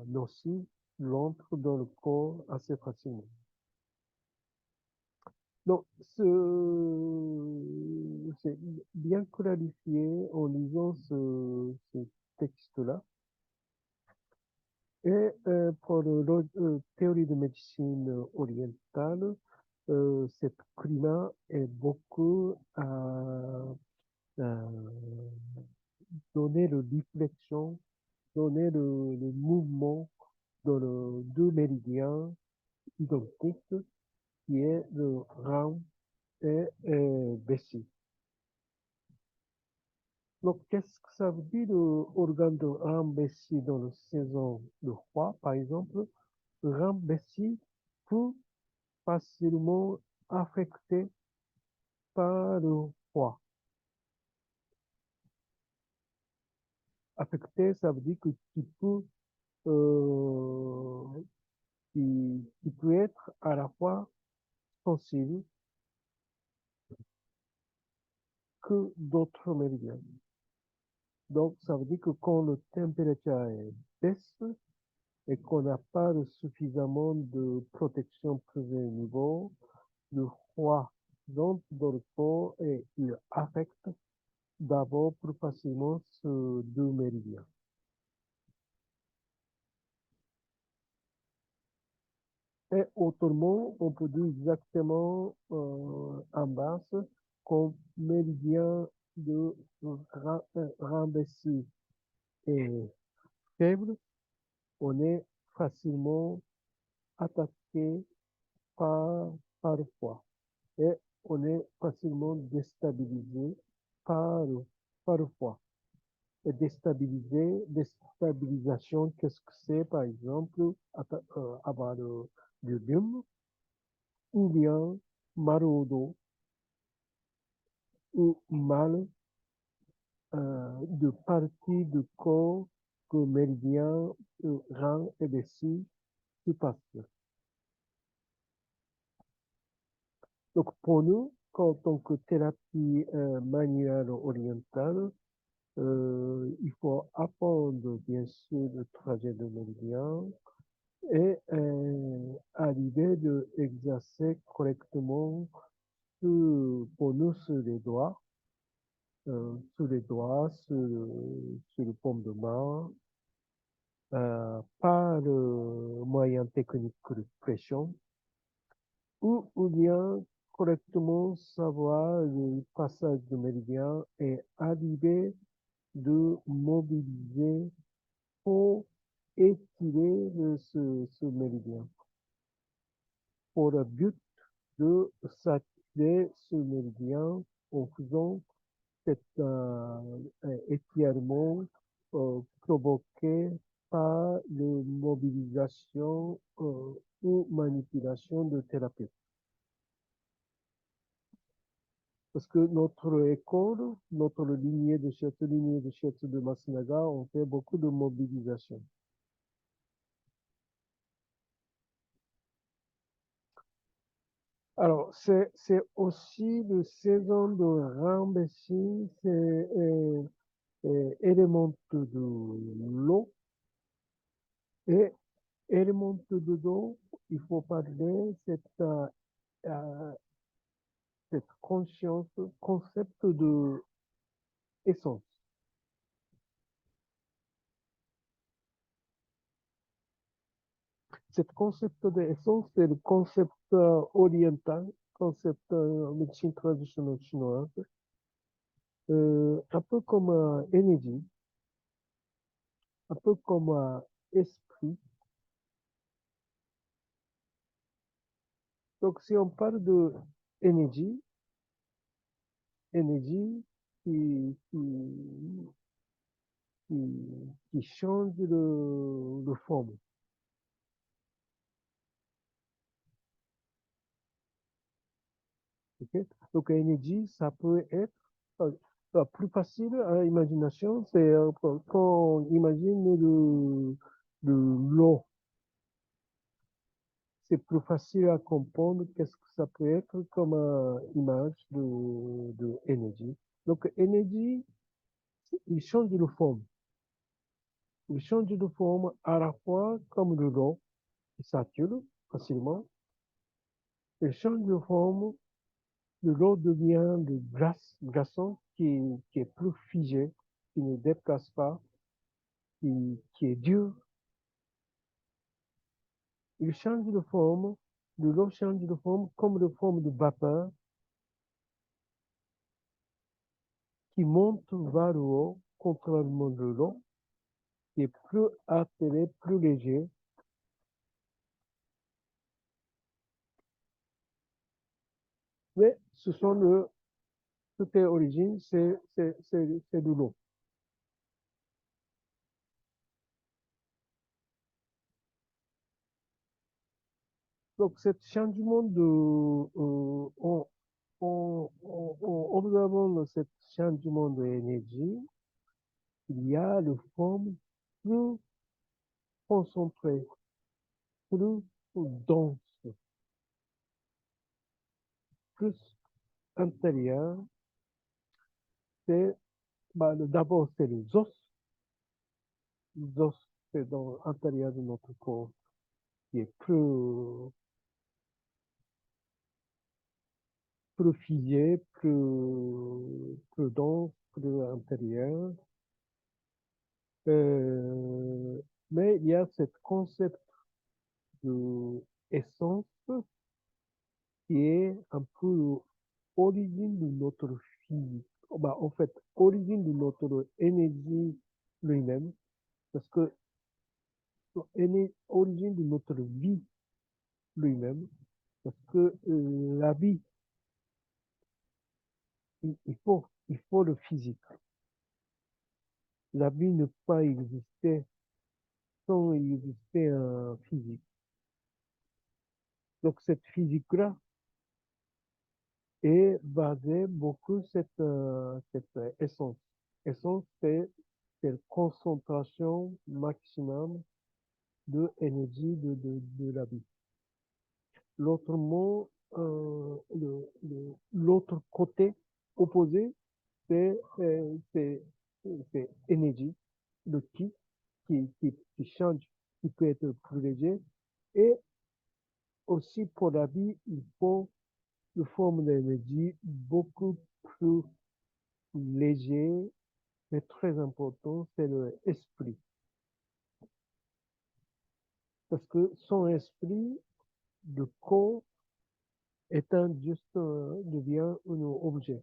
nocif rentre dans le corps assez facilement. Donc, c'est bien clarifié en lisant ce texte-là. Et pour la théorie de médecine orientale, ce climat est beaucoup à donner la réflexion, donner le mouvement dans les deux méridiens identiques qui est le rang et Bessie. Donc, qu'est-ce que ça veut dire l'organe de rang Bessie dans la saison de roi, par exemple? Le rang Bessie peut facilement affecté par le roi. Affecté, ça veut dire que tu peux être à la fois sensible que d'autres méridiens. Donc, ça veut dire que quand la température baisse et qu'on n'a pas suffisamment de protection privée au niveau, le froid rentre dans le corps et il affecte d'abord plus facilement ces deux méridiens. Et autrement, on peut dire exactement en basse comme méridien de Rambessi est faible, on est facilement attaqué par le froid et on est facilement déstabilisé par le froid. Et déstabilisation, qu'est-ce que c'est, par exemple, avoir du rhume ou bien mal au dos ou mal de partie du corps que méridien rend et dessus qui passe. Donc pour nous, en tant que thérapie manuelle orientale, il faut apprendre bien sûr le trajet de méridien et arriver de exercer correctement pour nous sur les doigts, sur le paume de main, par le moyen technique de pression, ou bien correctement savoir le passage de méridien et arriver de mobiliser pour étirer ce méridien. Pour le but de s'activer ce méridien en faisant cet étirement provoqué par la mobilisation ou manipulation de thérapie. Parce que notre école, notre lignée de shiatsu de Masunaga, on fait beaucoup de mobilisation. Alors, c'est aussi le saison de Rambessi, c'est élément de l'eau. Et élément de l'eau, il faut parler cette conscience, concept de essence. Cette concept d'essence, c'est le concept oriental, concept médecine traditionnelle chinoise, un peu comme énergie, un peu comme esprit. Donc, si on parle de énergie, énergie qui change de forme. Okay? Donc, énergie, ça peut être plus facile à l'imagination, c'est quand on imagine l'eau. C'est plus facile à comprendre qu'est-ce que ça peut être comme image de énergie. Donc, énergie, il change de forme. Il change de forme à la fois comme le l'eau, qui sature facilement. Il change de forme, le l'eau devient de glaçon qui est plus figé, qui ne déplace pas, qui est dur. Il change de forme, de l'eau change de forme comme de forme de vapeur qui monte vers le haut, contrairement de l'eau, qui est plus attiré, plus léger. ce sont toutes les origines, c'est de l'eau. Donc, ce changement observant ce changement d'énergie, il y a des formes plus concentrées, plus denses, plus intérieures. D'abord, c'est les os. Les os, c'est dans l'intérieur de notre corps qui est plus figé, plus dense, plus intérieur. Mais il y a ce concept de essence qui est un peu l'origine de notre physique. En fait, origine de notre énergie lui-même, parce que origine de notre vie lui-même, parce que la vie, il faut le physique. La vie ne peut pas exister sans exister un physique. Donc cette physique-là est basée beaucoup sur cette essence. Essence, c'est la concentration maximum de énergie de la vie. L'autre mot, l'autre côté opposé, c'est énergie, le qui change, qui peut être plus léger. Et aussi pour la vie, il faut une forme d'énergie beaucoup plus léger, mais très important, c'est l'esprit. Parce que son esprit, le corps, étant juste devient un objet.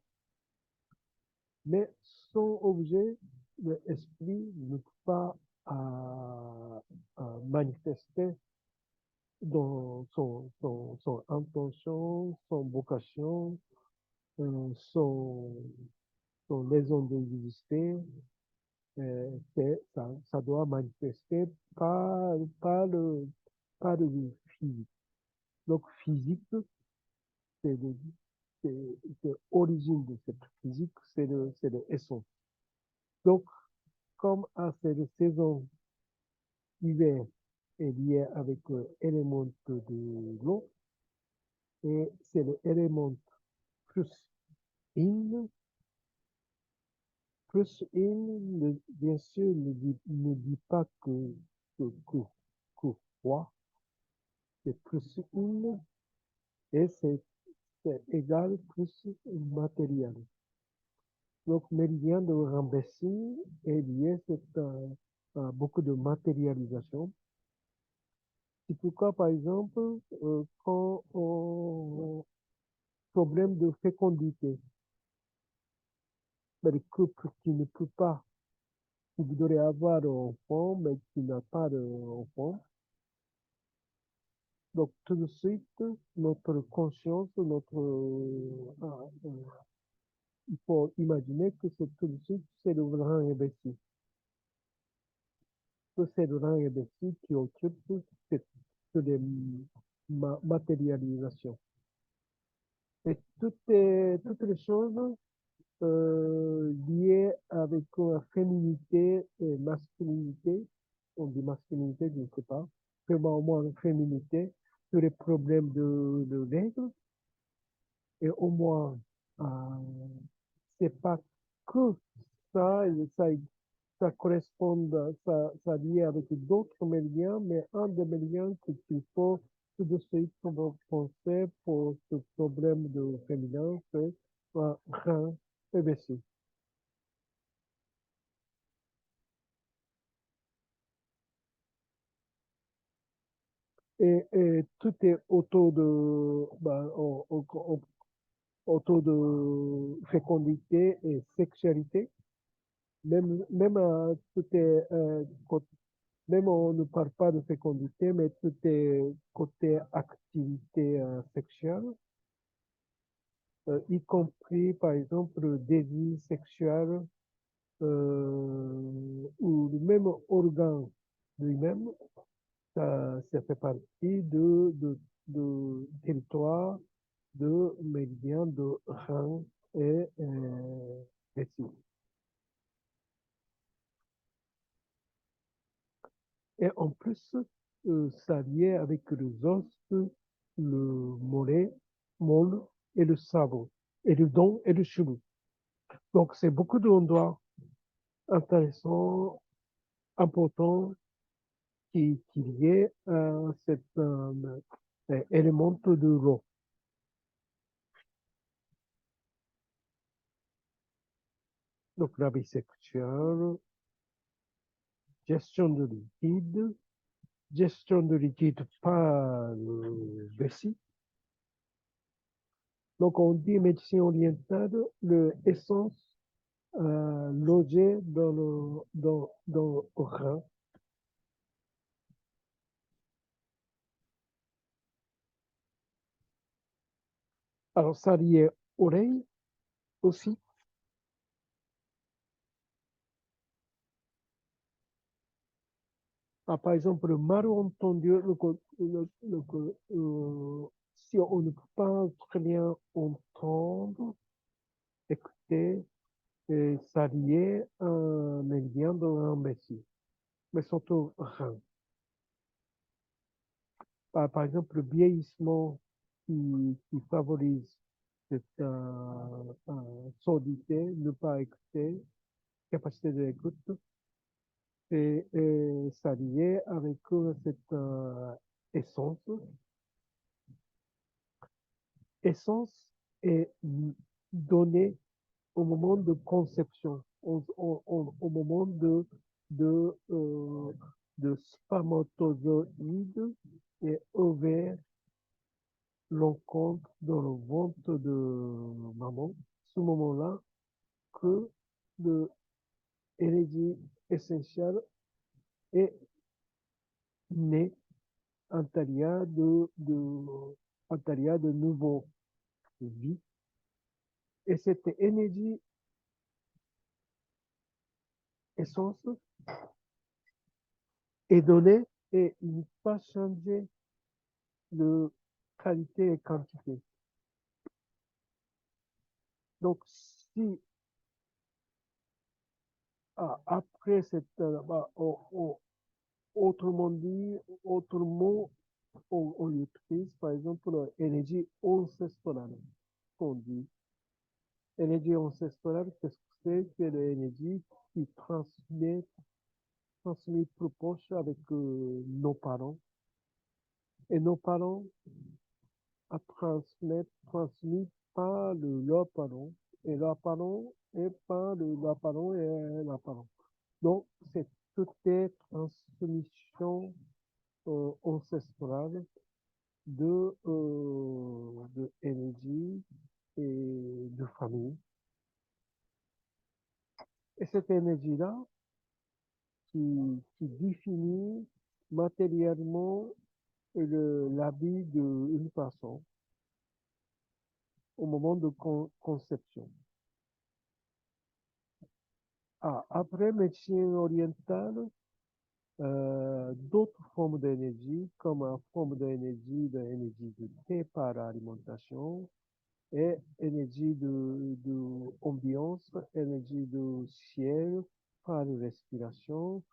Mais son objet, l'esprit, ne peut pas manifester dans son intention, son vocation, son raison d'exister. Ça doit manifester par le physique. Donc, physique, c'est l'origine de cette physique, c'est l'essence. Donc, comme à cette saison hiver est liée avec l'élément de l'eau, et c'est l'élément plus in, bien sûr, ne dit pas que froid, c'est plus in, et c'est égal plus matériel. Donc, méridien de Rambessi est lié à beaucoup de matérialisation. C'est pourquoi, par exemple, quand problème de fécondité, le couple qui ne peut pas, qui voudrait avoir un enfant, mais qui n'a pas d'enfant, donc tout de suite, notre conscience, il faut imaginer que c'est tout de suite, c'est le grand imbécile. Que c'est le grand imbécile qui occupe cette matérialisation. Et toutes les choses liées avec la féminité et masculinité, on dit masculinité, je ne sais pas, vraiment au moins féminité, tous les problèmes de règles, et au moins, c'est pas que ça, ça correspond, ça lié avec d'autres méridiens, mais un des méridiens qu'il faut tout de suite penser pour ce problème de féminin, c'est rein et vessie. Et tout est autour de fécondité et sexualité. Même tout est même on ne parle pas de fécondité, mais tout est côté activité sexuelle. y compris par exemple le désir sexuel ou le même organe lui-même, ça fait partie de territoire de méridien de rein et vessie. Et en plus, ça lié avec les os, le mollet, molle et le sabre, et le dent et le cheveu. Donc, c'est beaucoup d'endroits intéressants, importants, qui liés à cet élément de l'eau. Donc, la vie sexuelle, gestion de liquide, gestion de liquide par le vessie. Donc, on dit médecine orientale, l'essence logée dans le rein. Alors, ça lié oreille aussi. Ah, par exemple, le malentendu, si on ne peut pas très bien entendre, écouter, ça lié un méridien dans un vessie, mais surtout rein. Par exemple, le vieillissement qui favorise cette surdité, ne pas écouter, capacité d'écoute, et ça lié avec cette essence. Essence est donnée au moment de conception, au moment de, euh, de spermatozoïde et ovaire l'encontre dans le ventre de maman, ce moment-là, que l'énergie essentielle est née à l'intérieur de nouveau vie. Et cette énergie essence est donnée et il ne peut pas changer de qualité et quantité. Donc, si après cette, autrement dit, autrement, on utilise par exemple l'énergie ancestrale, qu'on dit. L'énergie ancestrale, qu'est-ce que c'est? C'est l'énergie qui transmet plus proche avec nos parents. Et nos parents transmis par leurs parents, et leurs parents et par leurs parents et leurs parents. Donc, c'est toute est transmission ancestrale de énergie et de famille. Et cette énergie-là qui définit matériellement la vie d'une personne au moment de conception. Après médecine orientale, d'autres formes d'énergie, comme une forme d'énergie de thé par alimentation, et énergie de ambiance, énergie de ciel par respiration,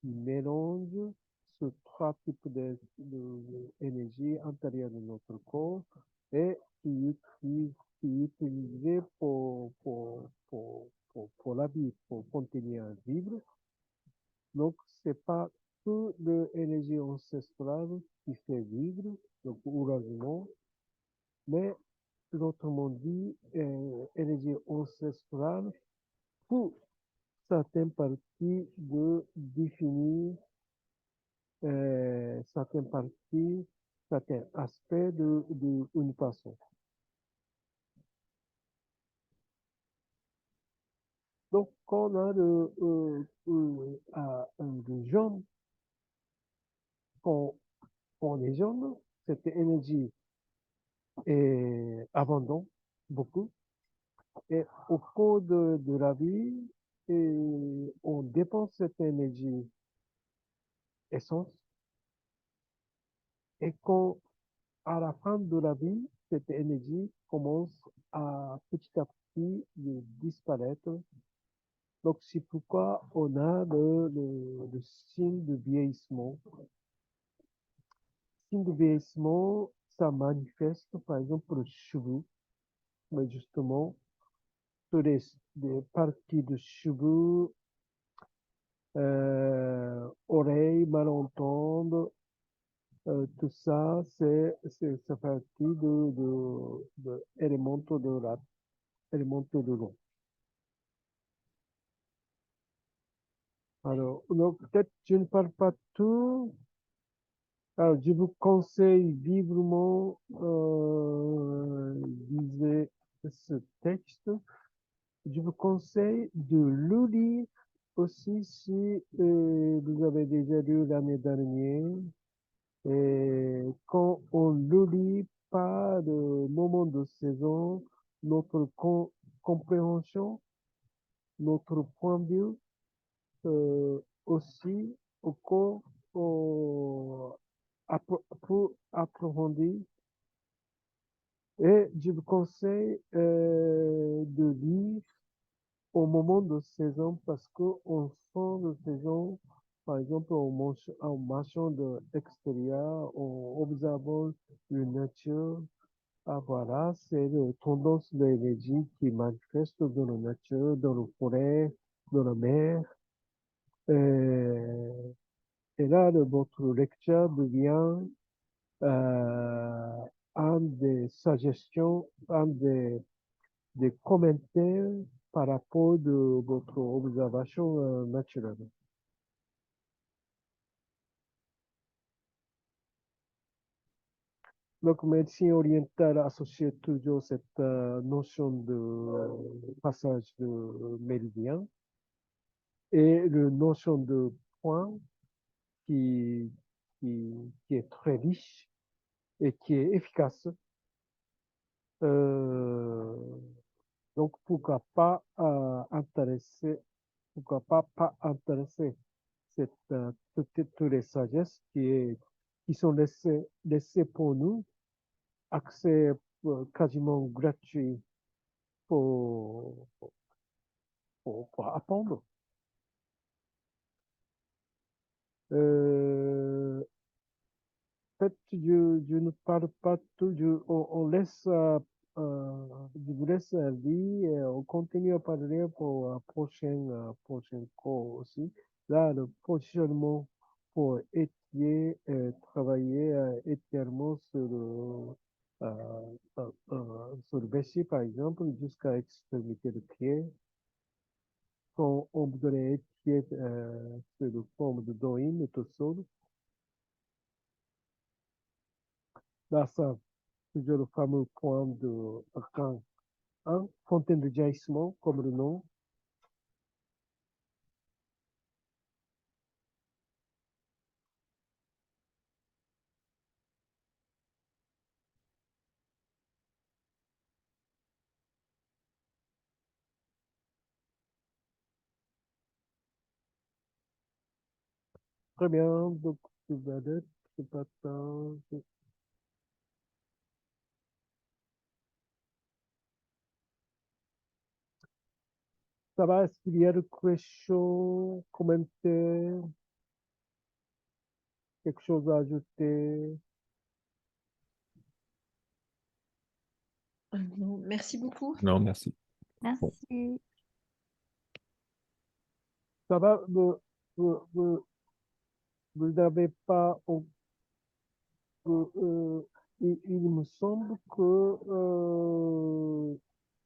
qui mélange ces trois types d'énergie intérieure de notre corps et qui est utilisé pour la vie, pour continuer à vivre. Donc, c'est pas que l'énergie ancestrale qui fait vivre, donc heureusement, mais autrement dit, énergie ancestrale pour certaines parties de définir certaines parties, certains aspects d'une personne. Donc, quand on a le jaune, quand on est jaune, cette énergie est abondante, beaucoup. Et au cours de la vie, on dépense cette énergie essence. Et quand, à la fin de la vie, cette énergie commence à petit à petit de disparaître. Donc, c'est pourquoi on a le signe de vieillissement. Le signe de vieillissement, ça manifeste, par exemple, pour le cheveu, mais justement, sur les parties de cheveux, oreilles, malentendre, tout ça, ça fait partie de éléments éléments de l'eau. Alors, donc, peut-être je ne parle pas tout. Alors, je vous conseille vivement, lisez ce texte. Je vous conseille de le lire aussi si vous avez déjà lu l'année dernière. Et quand on le lit par le moment de saison, notre compréhension, notre point de vue, aussi, au cours, pour approfondir. Et je vous conseille de lire au moment de saison parce qu'on sent de saison, par exemple, en marchant de l'extérieur, en observant la nature. Ah, voilà, c'est la tendance de l'énergie qui manifeste dans la nature, dans la forêt, dans la mer. Et, et là, votre lecture devient un des suggestions, des commentaires par rapport de votre observation naturelle. Donc, médecine orientale associe toujours cette notion de passage de méridien et la notion de point qui, qui est très riche et qui est efficace. Euh, donc, pourquoi pas intéresser toutes les sagesses qui sont laissées pour nous, accès quasiment gratuit pour, pour apprendre. Peut-être je ne parle pas tout, on laisse, je vous laisse lire et on continue à parler pour un prochain cours aussi. Là, le positionnement pour étudier, travailler éternellement sur le vessie, par exemple, jusqu'à extrémité de pied. Quand on voudrait étudier sur la forme de Doin, de tout seul, là, ça toujours le fameux point de rang 1, fontaine de jaillissement, comme le nom. Très bien, donc, c'est pas tant. Ça va, est-ce qu'il y a des questions, commentaires, quelque chose à ajouter?
Non, merci beaucoup.
Non, merci.
Merci.
Ça va, vous n'avez pas, il me semble que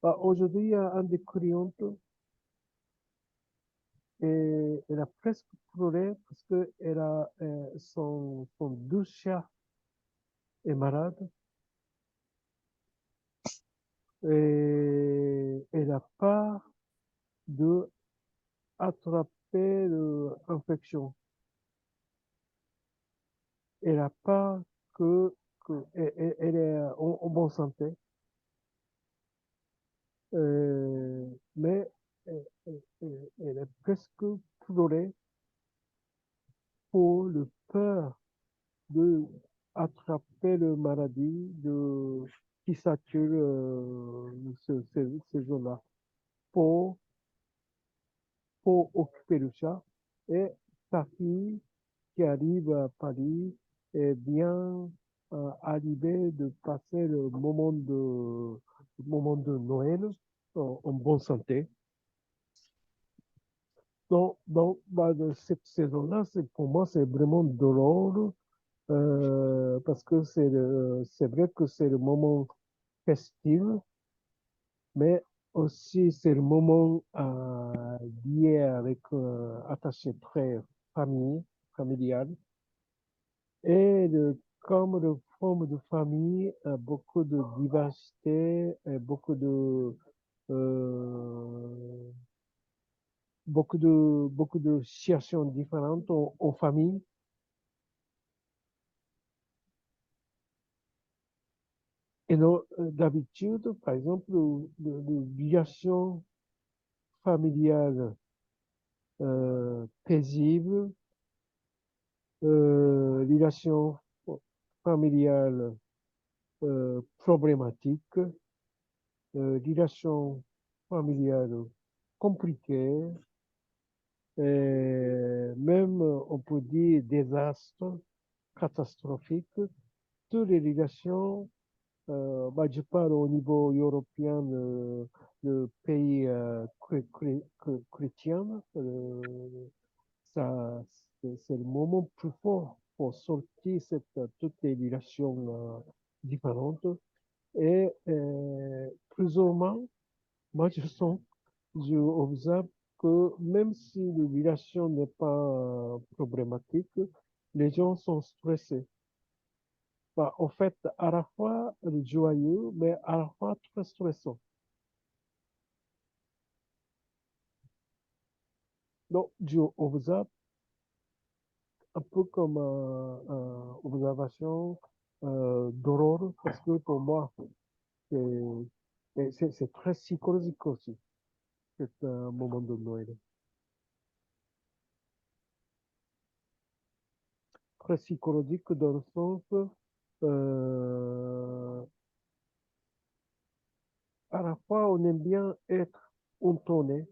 aujourd'hui, il y a un des clientes et elle a presque pleuré parce que son deux chats est malade et elle a peur de attraper l'infection. Elle a peur elle est en bonne santé, Mais elle est presque pleurée pour le peur de attraper le maladie qui sature ces jours-là pour, pour occuper le chat. Et sa fille qui arrive à Paris est bien arrivée de passer le moment de Noël en bonne santé. Donc de cette saison-là, pour moi, c'est vraiment drôle parce que c'est vrai que c'est le moment festif, mais aussi c'est le moment lié avec attaché très familial. Et comme de forme de famille, beaucoup de diversité, et euh, beaucoup de situations différentes en famille. Et donc, d'habitude, par exemple, l'obligation familiale paisible, relation familiale problématique, relation familiale compliquée, et même, on peut dire, désastre catastrophique. Toutes les relations, je parle au niveau européen, de pays chrétiens, ça, c'est le moment plus fort pour sortir toutes les relations différentes. Et plus ou moins, moi je observe que même si la relation n'est pas problématique, les gens sont stressés. En fait, à la fois joyeux, mais à la fois très stressant. Donc, je observe un peu comme observation d'horreur, parce que pour moi, c'est très psychologique aussi, cet moment de Noël. Très psychologique dans le sens, euh, à la fois, on aime bien être entonné,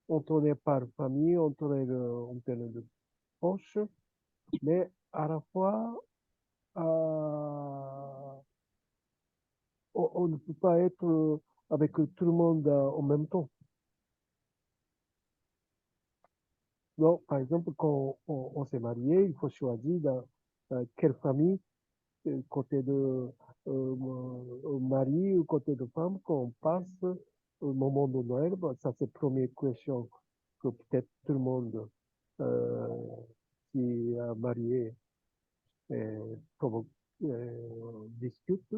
entonné par famille, entonné de proches, mais à la fois, on ne peut pas être avec tout le monde en même temps. Donc, par exemple, quand on s'est marié, il faut choisir dans quelle famille, côté de mari ou côté de femme, qu'on passe au moment de Noël. Bon, ça, c'est la première question que peut-être tout le monde euh, qui est marié provoque, discute.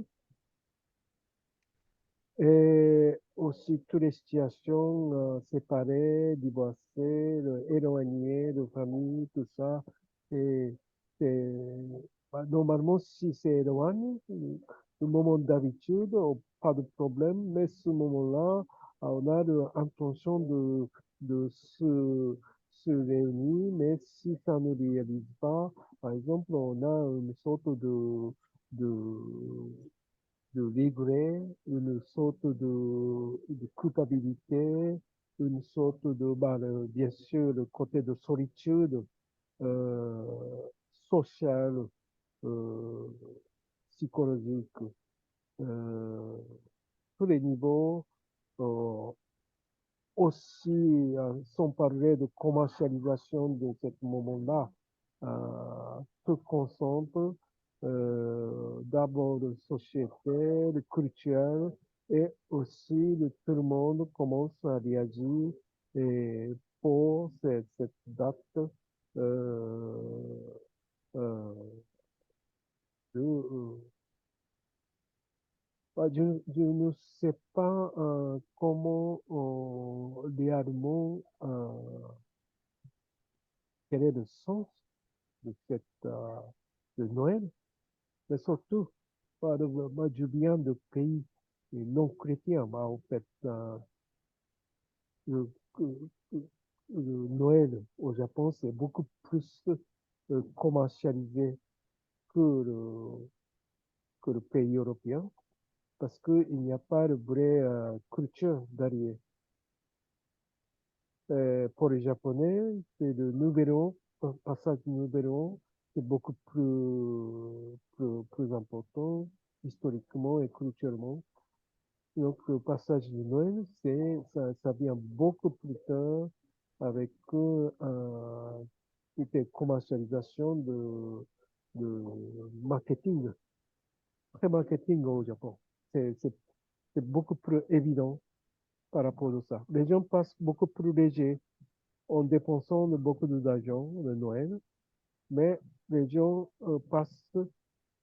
Et aussi toutes les situations séparées, divorcées, éloignées de famille, tout ça. Et, c'est- normalement, si c'est éloigné, le moment d'habitude, pas de problème, mais ce moment-là, on a l'intention de se réunir, mais si ça ne réalise pas, par exemple, on a une sorte de de regret, une sorte de culpabilité, une sorte bien sûr, le côté de solitude euh, sociale, euh, psychologique, euh, tous les niveaux, euh, aussi, sans parler de commercialisation de ce moment-là, se concentre d'abord de société, de culture, et aussi tout le monde commence à réagir et pour cette date euh, euh, de, je ne sais pas comment réellement quel est le sens de de Noël, mais surtout, moi, je viens de pays non chrétiens. Bah, en fait, le, le- le Noël au Japon, c'est beaucoup plus commercialisé que que le pays européen parce qu'il n'y a pas de vraie culture derrière. Pour les Japonais, c'est le nouvel an, le passage du nouvel an, c'est beaucoup plus important historiquement et culturellement. Donc, le passage du Noël, ça vient beaucoup plus tard avec une commercialisation de marketing, très marketing au Japon. C'est, c'est, c'est beaucoup plus évident par rapport à ça. Les gens passent beaucoup plus léger en dépensant beaucoup d'argent de Noël, mais les gens passent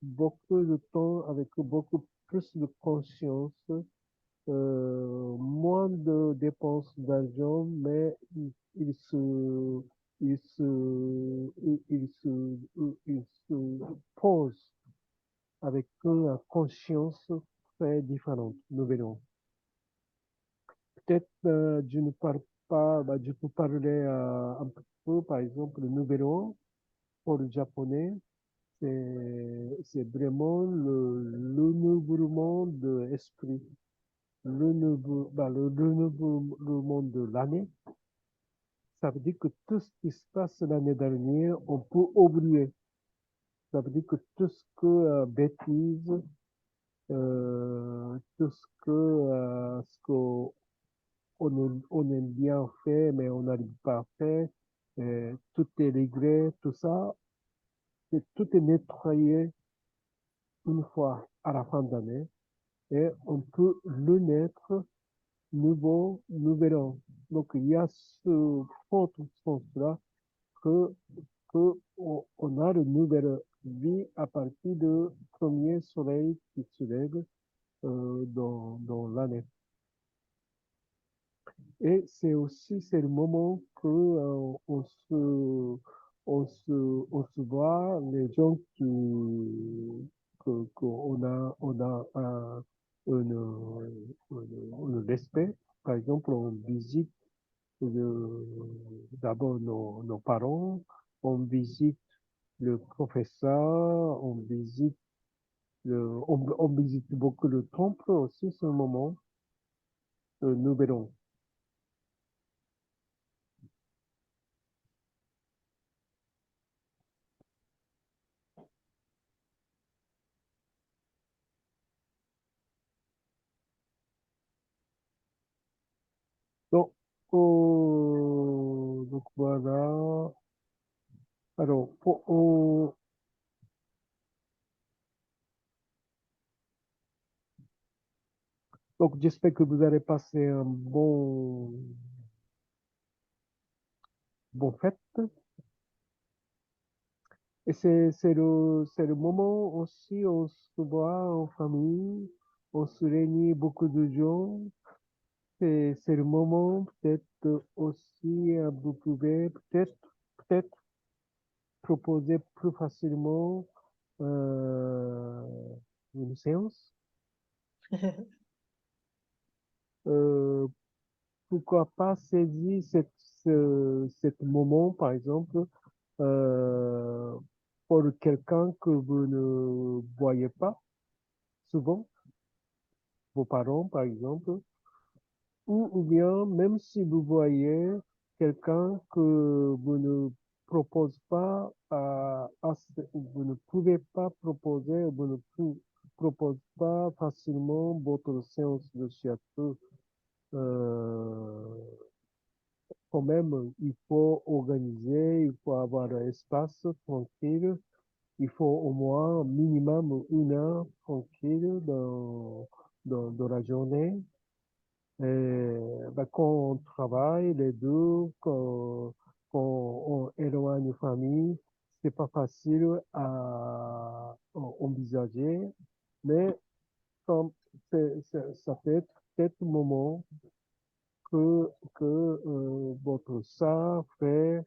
beaucoup de temps avec beaucoup plus de conscience, moins de dépenses d'argent, mais ils se, ils se, ils se posent avec une conscience très différente, nouvellement. Peut-être je ne parle pas, bah, je peux parler un petit peu, par exemple, le nouvel an pour le japonais, c'est vraiment le renouvellement de l'esprit, le renouvellement de l'année. Ça veut dire que tout ce qui se passe l'année dernière, on peut oublier. Ça veut dire que tout ce que bêtise, tout ce que on aime bien faire, mais on n'arrive pas à faire, tout est regret, tout ça, tout est nettoyé une fois à la fin d'année et on peut le mettre nouvel an. Donc, il y a ce fort sens-là que, on a une nouvelle vie à partir du premier soleil qui se lève dans l'année. Et c'est aussi, c'est le moment que on se voit, les gens on a un respect. Par exemple, on visite d'abord nos parents, on visite le professeur, on visite beaucoup le temple aussi, ce moment, le nouvel an. Donc, donc voilà. Alors, donc j'espère que vous allez passer un bon fête. Et c'est le moment aussi où on se voit en famille, on se réunit beaucoup de gens. C'est le moment peut-être aussi, vous pouvez peut-être proposer plus facilement euh, une séance. Euh, Pourquoi pas saisir cet moment, par exemple, euh, pour quelqu'un que vous ne voyez pas souvent, vos parents, par exemple, ou bien même si vous voyez quelqu'un que vous ne proposez pas, vous ne pouvez pas proposer, vous ne proposez pas facilement votre séance de shiatsu. Euh, Quand même, il faut organiser, il faut avoir un espace tranquille, il faut au moins minimum une heure tranquille dans la journée. Et, ben, quand on travaille les deux, quand on éloigne une famille, c'est pas facile à envisager, mais comme ça peut être peut-être un moment que votre sœur, frère,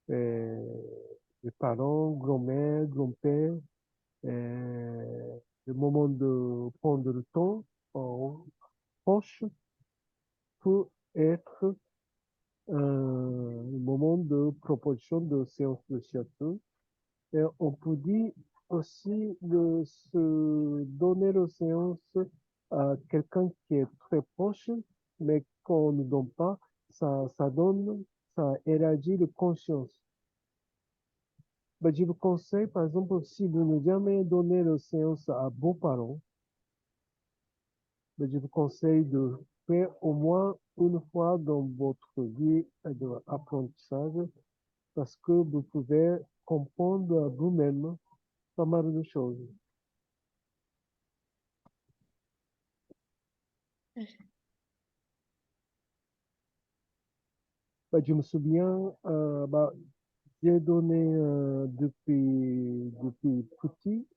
euh, les parents, grand-mère, grand-père, le moment de prendre le temps proche peut être un moment de proposition de séance de shiatsu. Et on peut dire aussi de se donner la séance à quelqu'un qui est très proche, mais qu'on ne donne pas, ça élargit la conscience. Ben, je vous conseille, par exemple, si vous n'avez jamais donné la séance à vos parents, ben, je vous conseille de faire au moins une fois dans votre vie d'apprentissage parce que vous pouvez comprendre vous-même pas mal de choses. Ben, je me souviens, j'ai donné depuis petit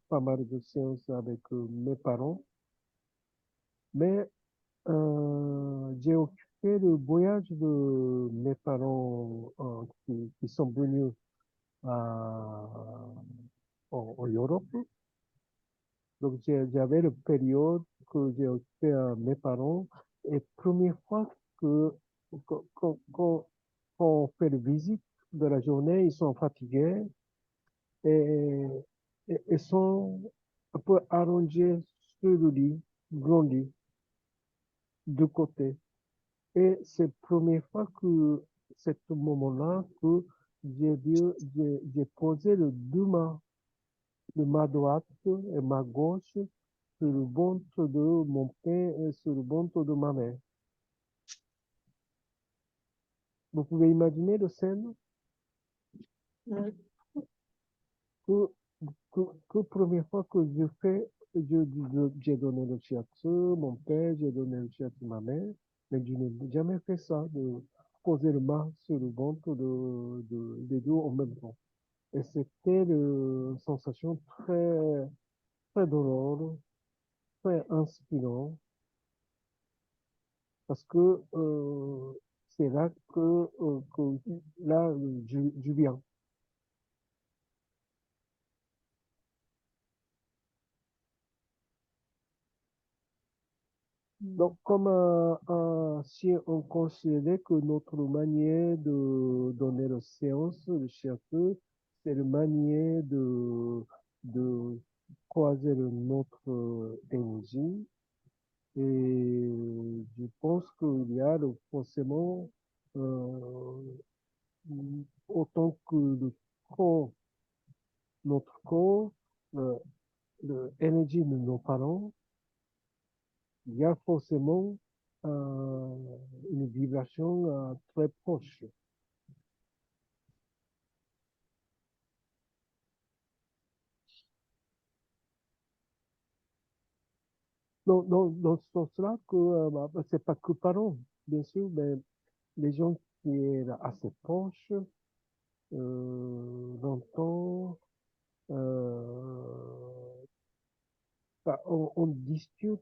pas mal de séances avec mes parents, mais j'ai occupé le voyage de mes parents qui sont venus en Europe. Donc j'avais la période que j'ai occupé à mes parents et première fois que qu'on qu'on- qu'on- qu'on fait la visite de la journée, ils sont fatigués et, et sont un peu allongés sur le lit, grand lit, de côté. Et c'est la première fois que, cet moment-là, que j'ai posé les deux mains, de ma droite et ma gauche, sur le ventre de mon père et sur le ventre de ma mère. Vous pouvez imaginer la scène
Oui.
que, que première fois que je fais, j'ai donné le shiatsu, mon père, j'ai donné le shiatsu à ma mère, mais je n'ai jamais fait ça, de poser le main sur le ventre des deux en même temps. Et c'était une sensation très, très douloureuse, très inspirante, parce que c'est là que là, je viens. Donc, comme si on considérait que notre manière de donner la séance de shiatsu, c'est une manière de croiser notre énergie. Et je pense qu'il y a forcément, euh, autant que notre corps, l'énergie de nos parents, il y a forcément une vibration très proche. Dans ce sens-là, que c'est pas que parents, bien sûr, mais les gens qui sont assez proches, longtemps, bah, on discute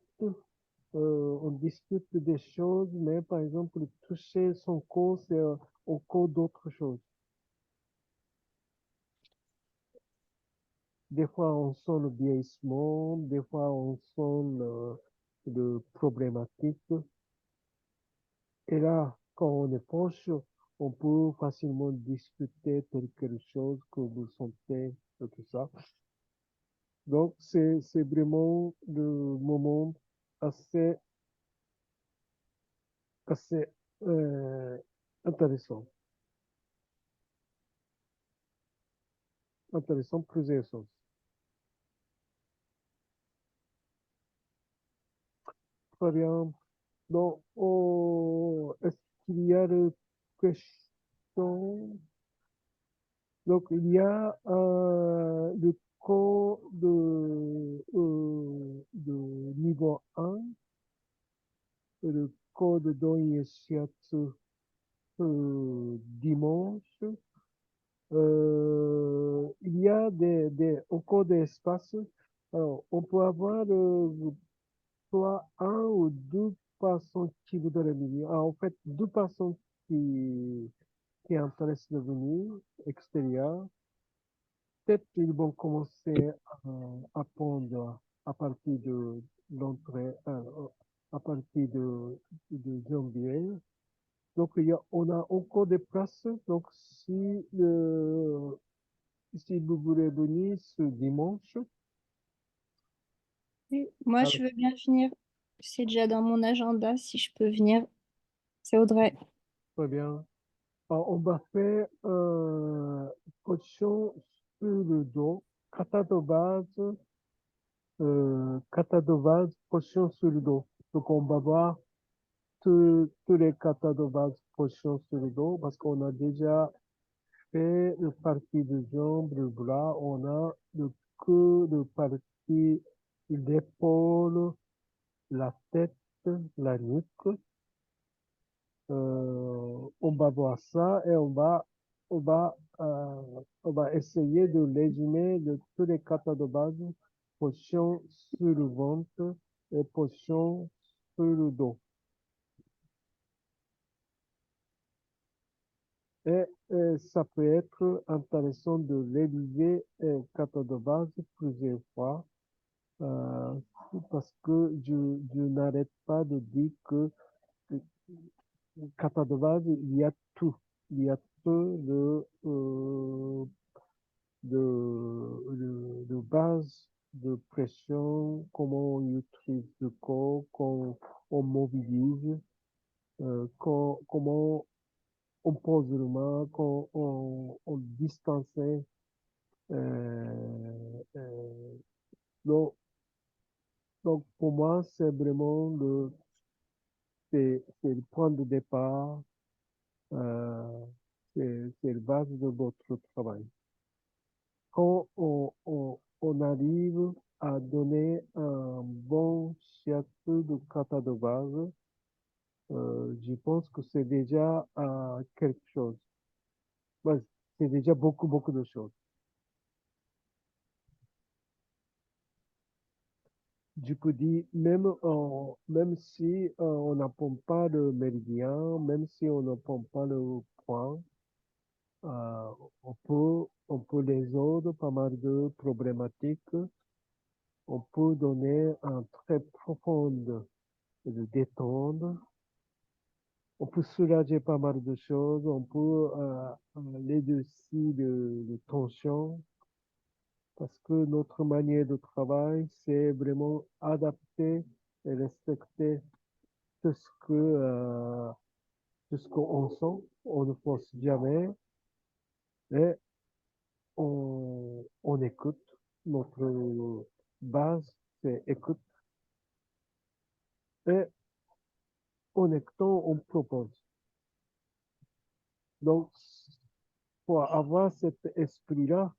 des choses, mais par exemple, toucher son corps, c'est encore d'autres choses. Des fois, on sent le vieillissement, des fois, on sent le problématique. Et là, quand on est proche, on peut facilement discuter quelque chose que vous sentez, et tout ça. Donc, c'est vraiment le moment assez, assez euh, intéressant. Intéressant, plusieurs choses. Très bien. Donc, est-ce qu'il y a des questions? Donc, il y a le cours de niveau 1 et le cours de Don Shiatsu dimanche. Il y a au cours des espaces, alors, on peut avoir soit un ou deux personnes qui voudraient venir. En fait, deux personnes qui intéressent de venir, extérieures. Peut-être qu'ils vont commencer à apprendre à partir de l'entrée, à partir de janvier. Donc, on a encore des places. Donc, si vous voulez venir ce dimanche,
Oui, moi,
alors,
je veux bien venir. C'est déjà dans mon agenda si je peux venir. C'est Audrey.
très bien. Alors, on va faire position sur le dos, kata de base, position sur le dos. Donc, on va voir tous les katas de base, position sur le dos, parce qu'on a déjà fait le partie de jambes, le bras, on a le queue, le partie d'épaule, la tête, la nuque. On va voir ça et on va essayer de résumer tous les katas de base, position sur le ventre et position sur le dos. Et ça peut être intéressant de réviser kata de base plusieurs fois parce que je n'arrête pas de dire que kata de base, il y a tout. Il y a tout de base, de pression, comment on utilise le corps, comment on mobilise, comment on pose le main, quand on distance. Euh, donc, donc, pour moi, c'est vraiment c'est le point de départ, euh, c'est la base de votre travail. Quand on arrive à donner un bon shiatsu de kata de base, je pense que c'est déjà quelque chose. Ouais, c'est déjà beaucoup, beaucoup de choses. Je peux dire, même si on n'apprend pas le méridien, même si on n'apprend pas le point, euh, on peut résoudre pas mal de problématiques. On peut donner un très profond de détente. On peut soulager pas mal de choses. On peut réduire de tension. Parce que notre manière de travail, c'est vraiment adapter et respecter tout tout ce qu'on sent. On ne force jamais et on écoute. Notre base, c'est écoute. Et en écoutant, on propose. Donc, pour avoir cet esprit-là,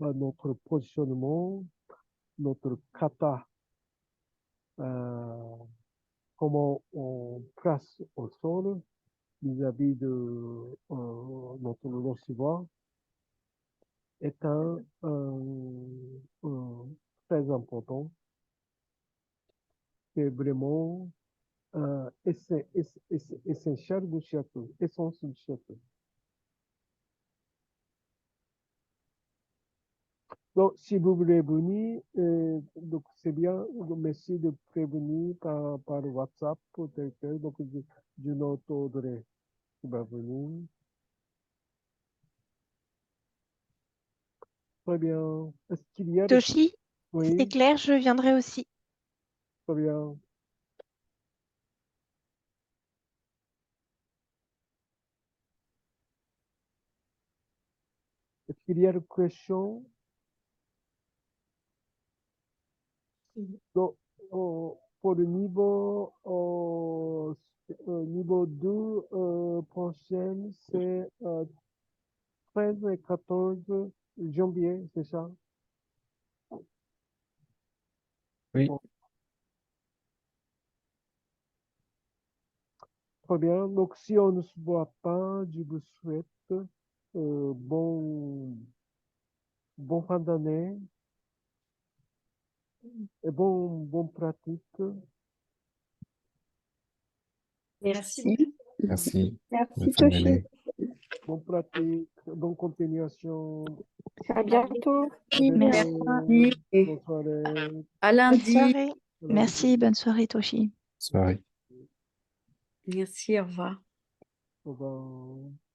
notre positionnement, notre kata, euh, comment on place au sol vis-à-vis de notre recevoir est très important. C'est vraiment essentiel du shiatsu, essence du shiatsu. Donc, si vous voulez venir, donc c'est bien, merci de prévenir par WhatsApp, peut-être, donc je note Audrey qui va venir. Très bien. Est-ce qu'il y a
Toshi, c'est
Oui,
clair, je viendrai aussi.
très bien. Est-ce qu'il y a des questions? Donc, pour le niveau 2 prochain, c'est 13 et 14 janvier, c'est ça?
Oui,
Bon, très bien. Donc, si on ne se voit pas, je vous souhaite bon fin d'année et bon pratique.
Merci
Merci.
beaucoup.
merci.
Merci,
Bonne fin
Toshi.
d'année.
bonne pratique, bonne continuation.
À bientôt.
Merci.
Bonne soirée.
À
Bonne
lundi.
soirée. Merci, bonne soirée, Toshi.
Soirée.
Merci, au revoir.
Au revoir.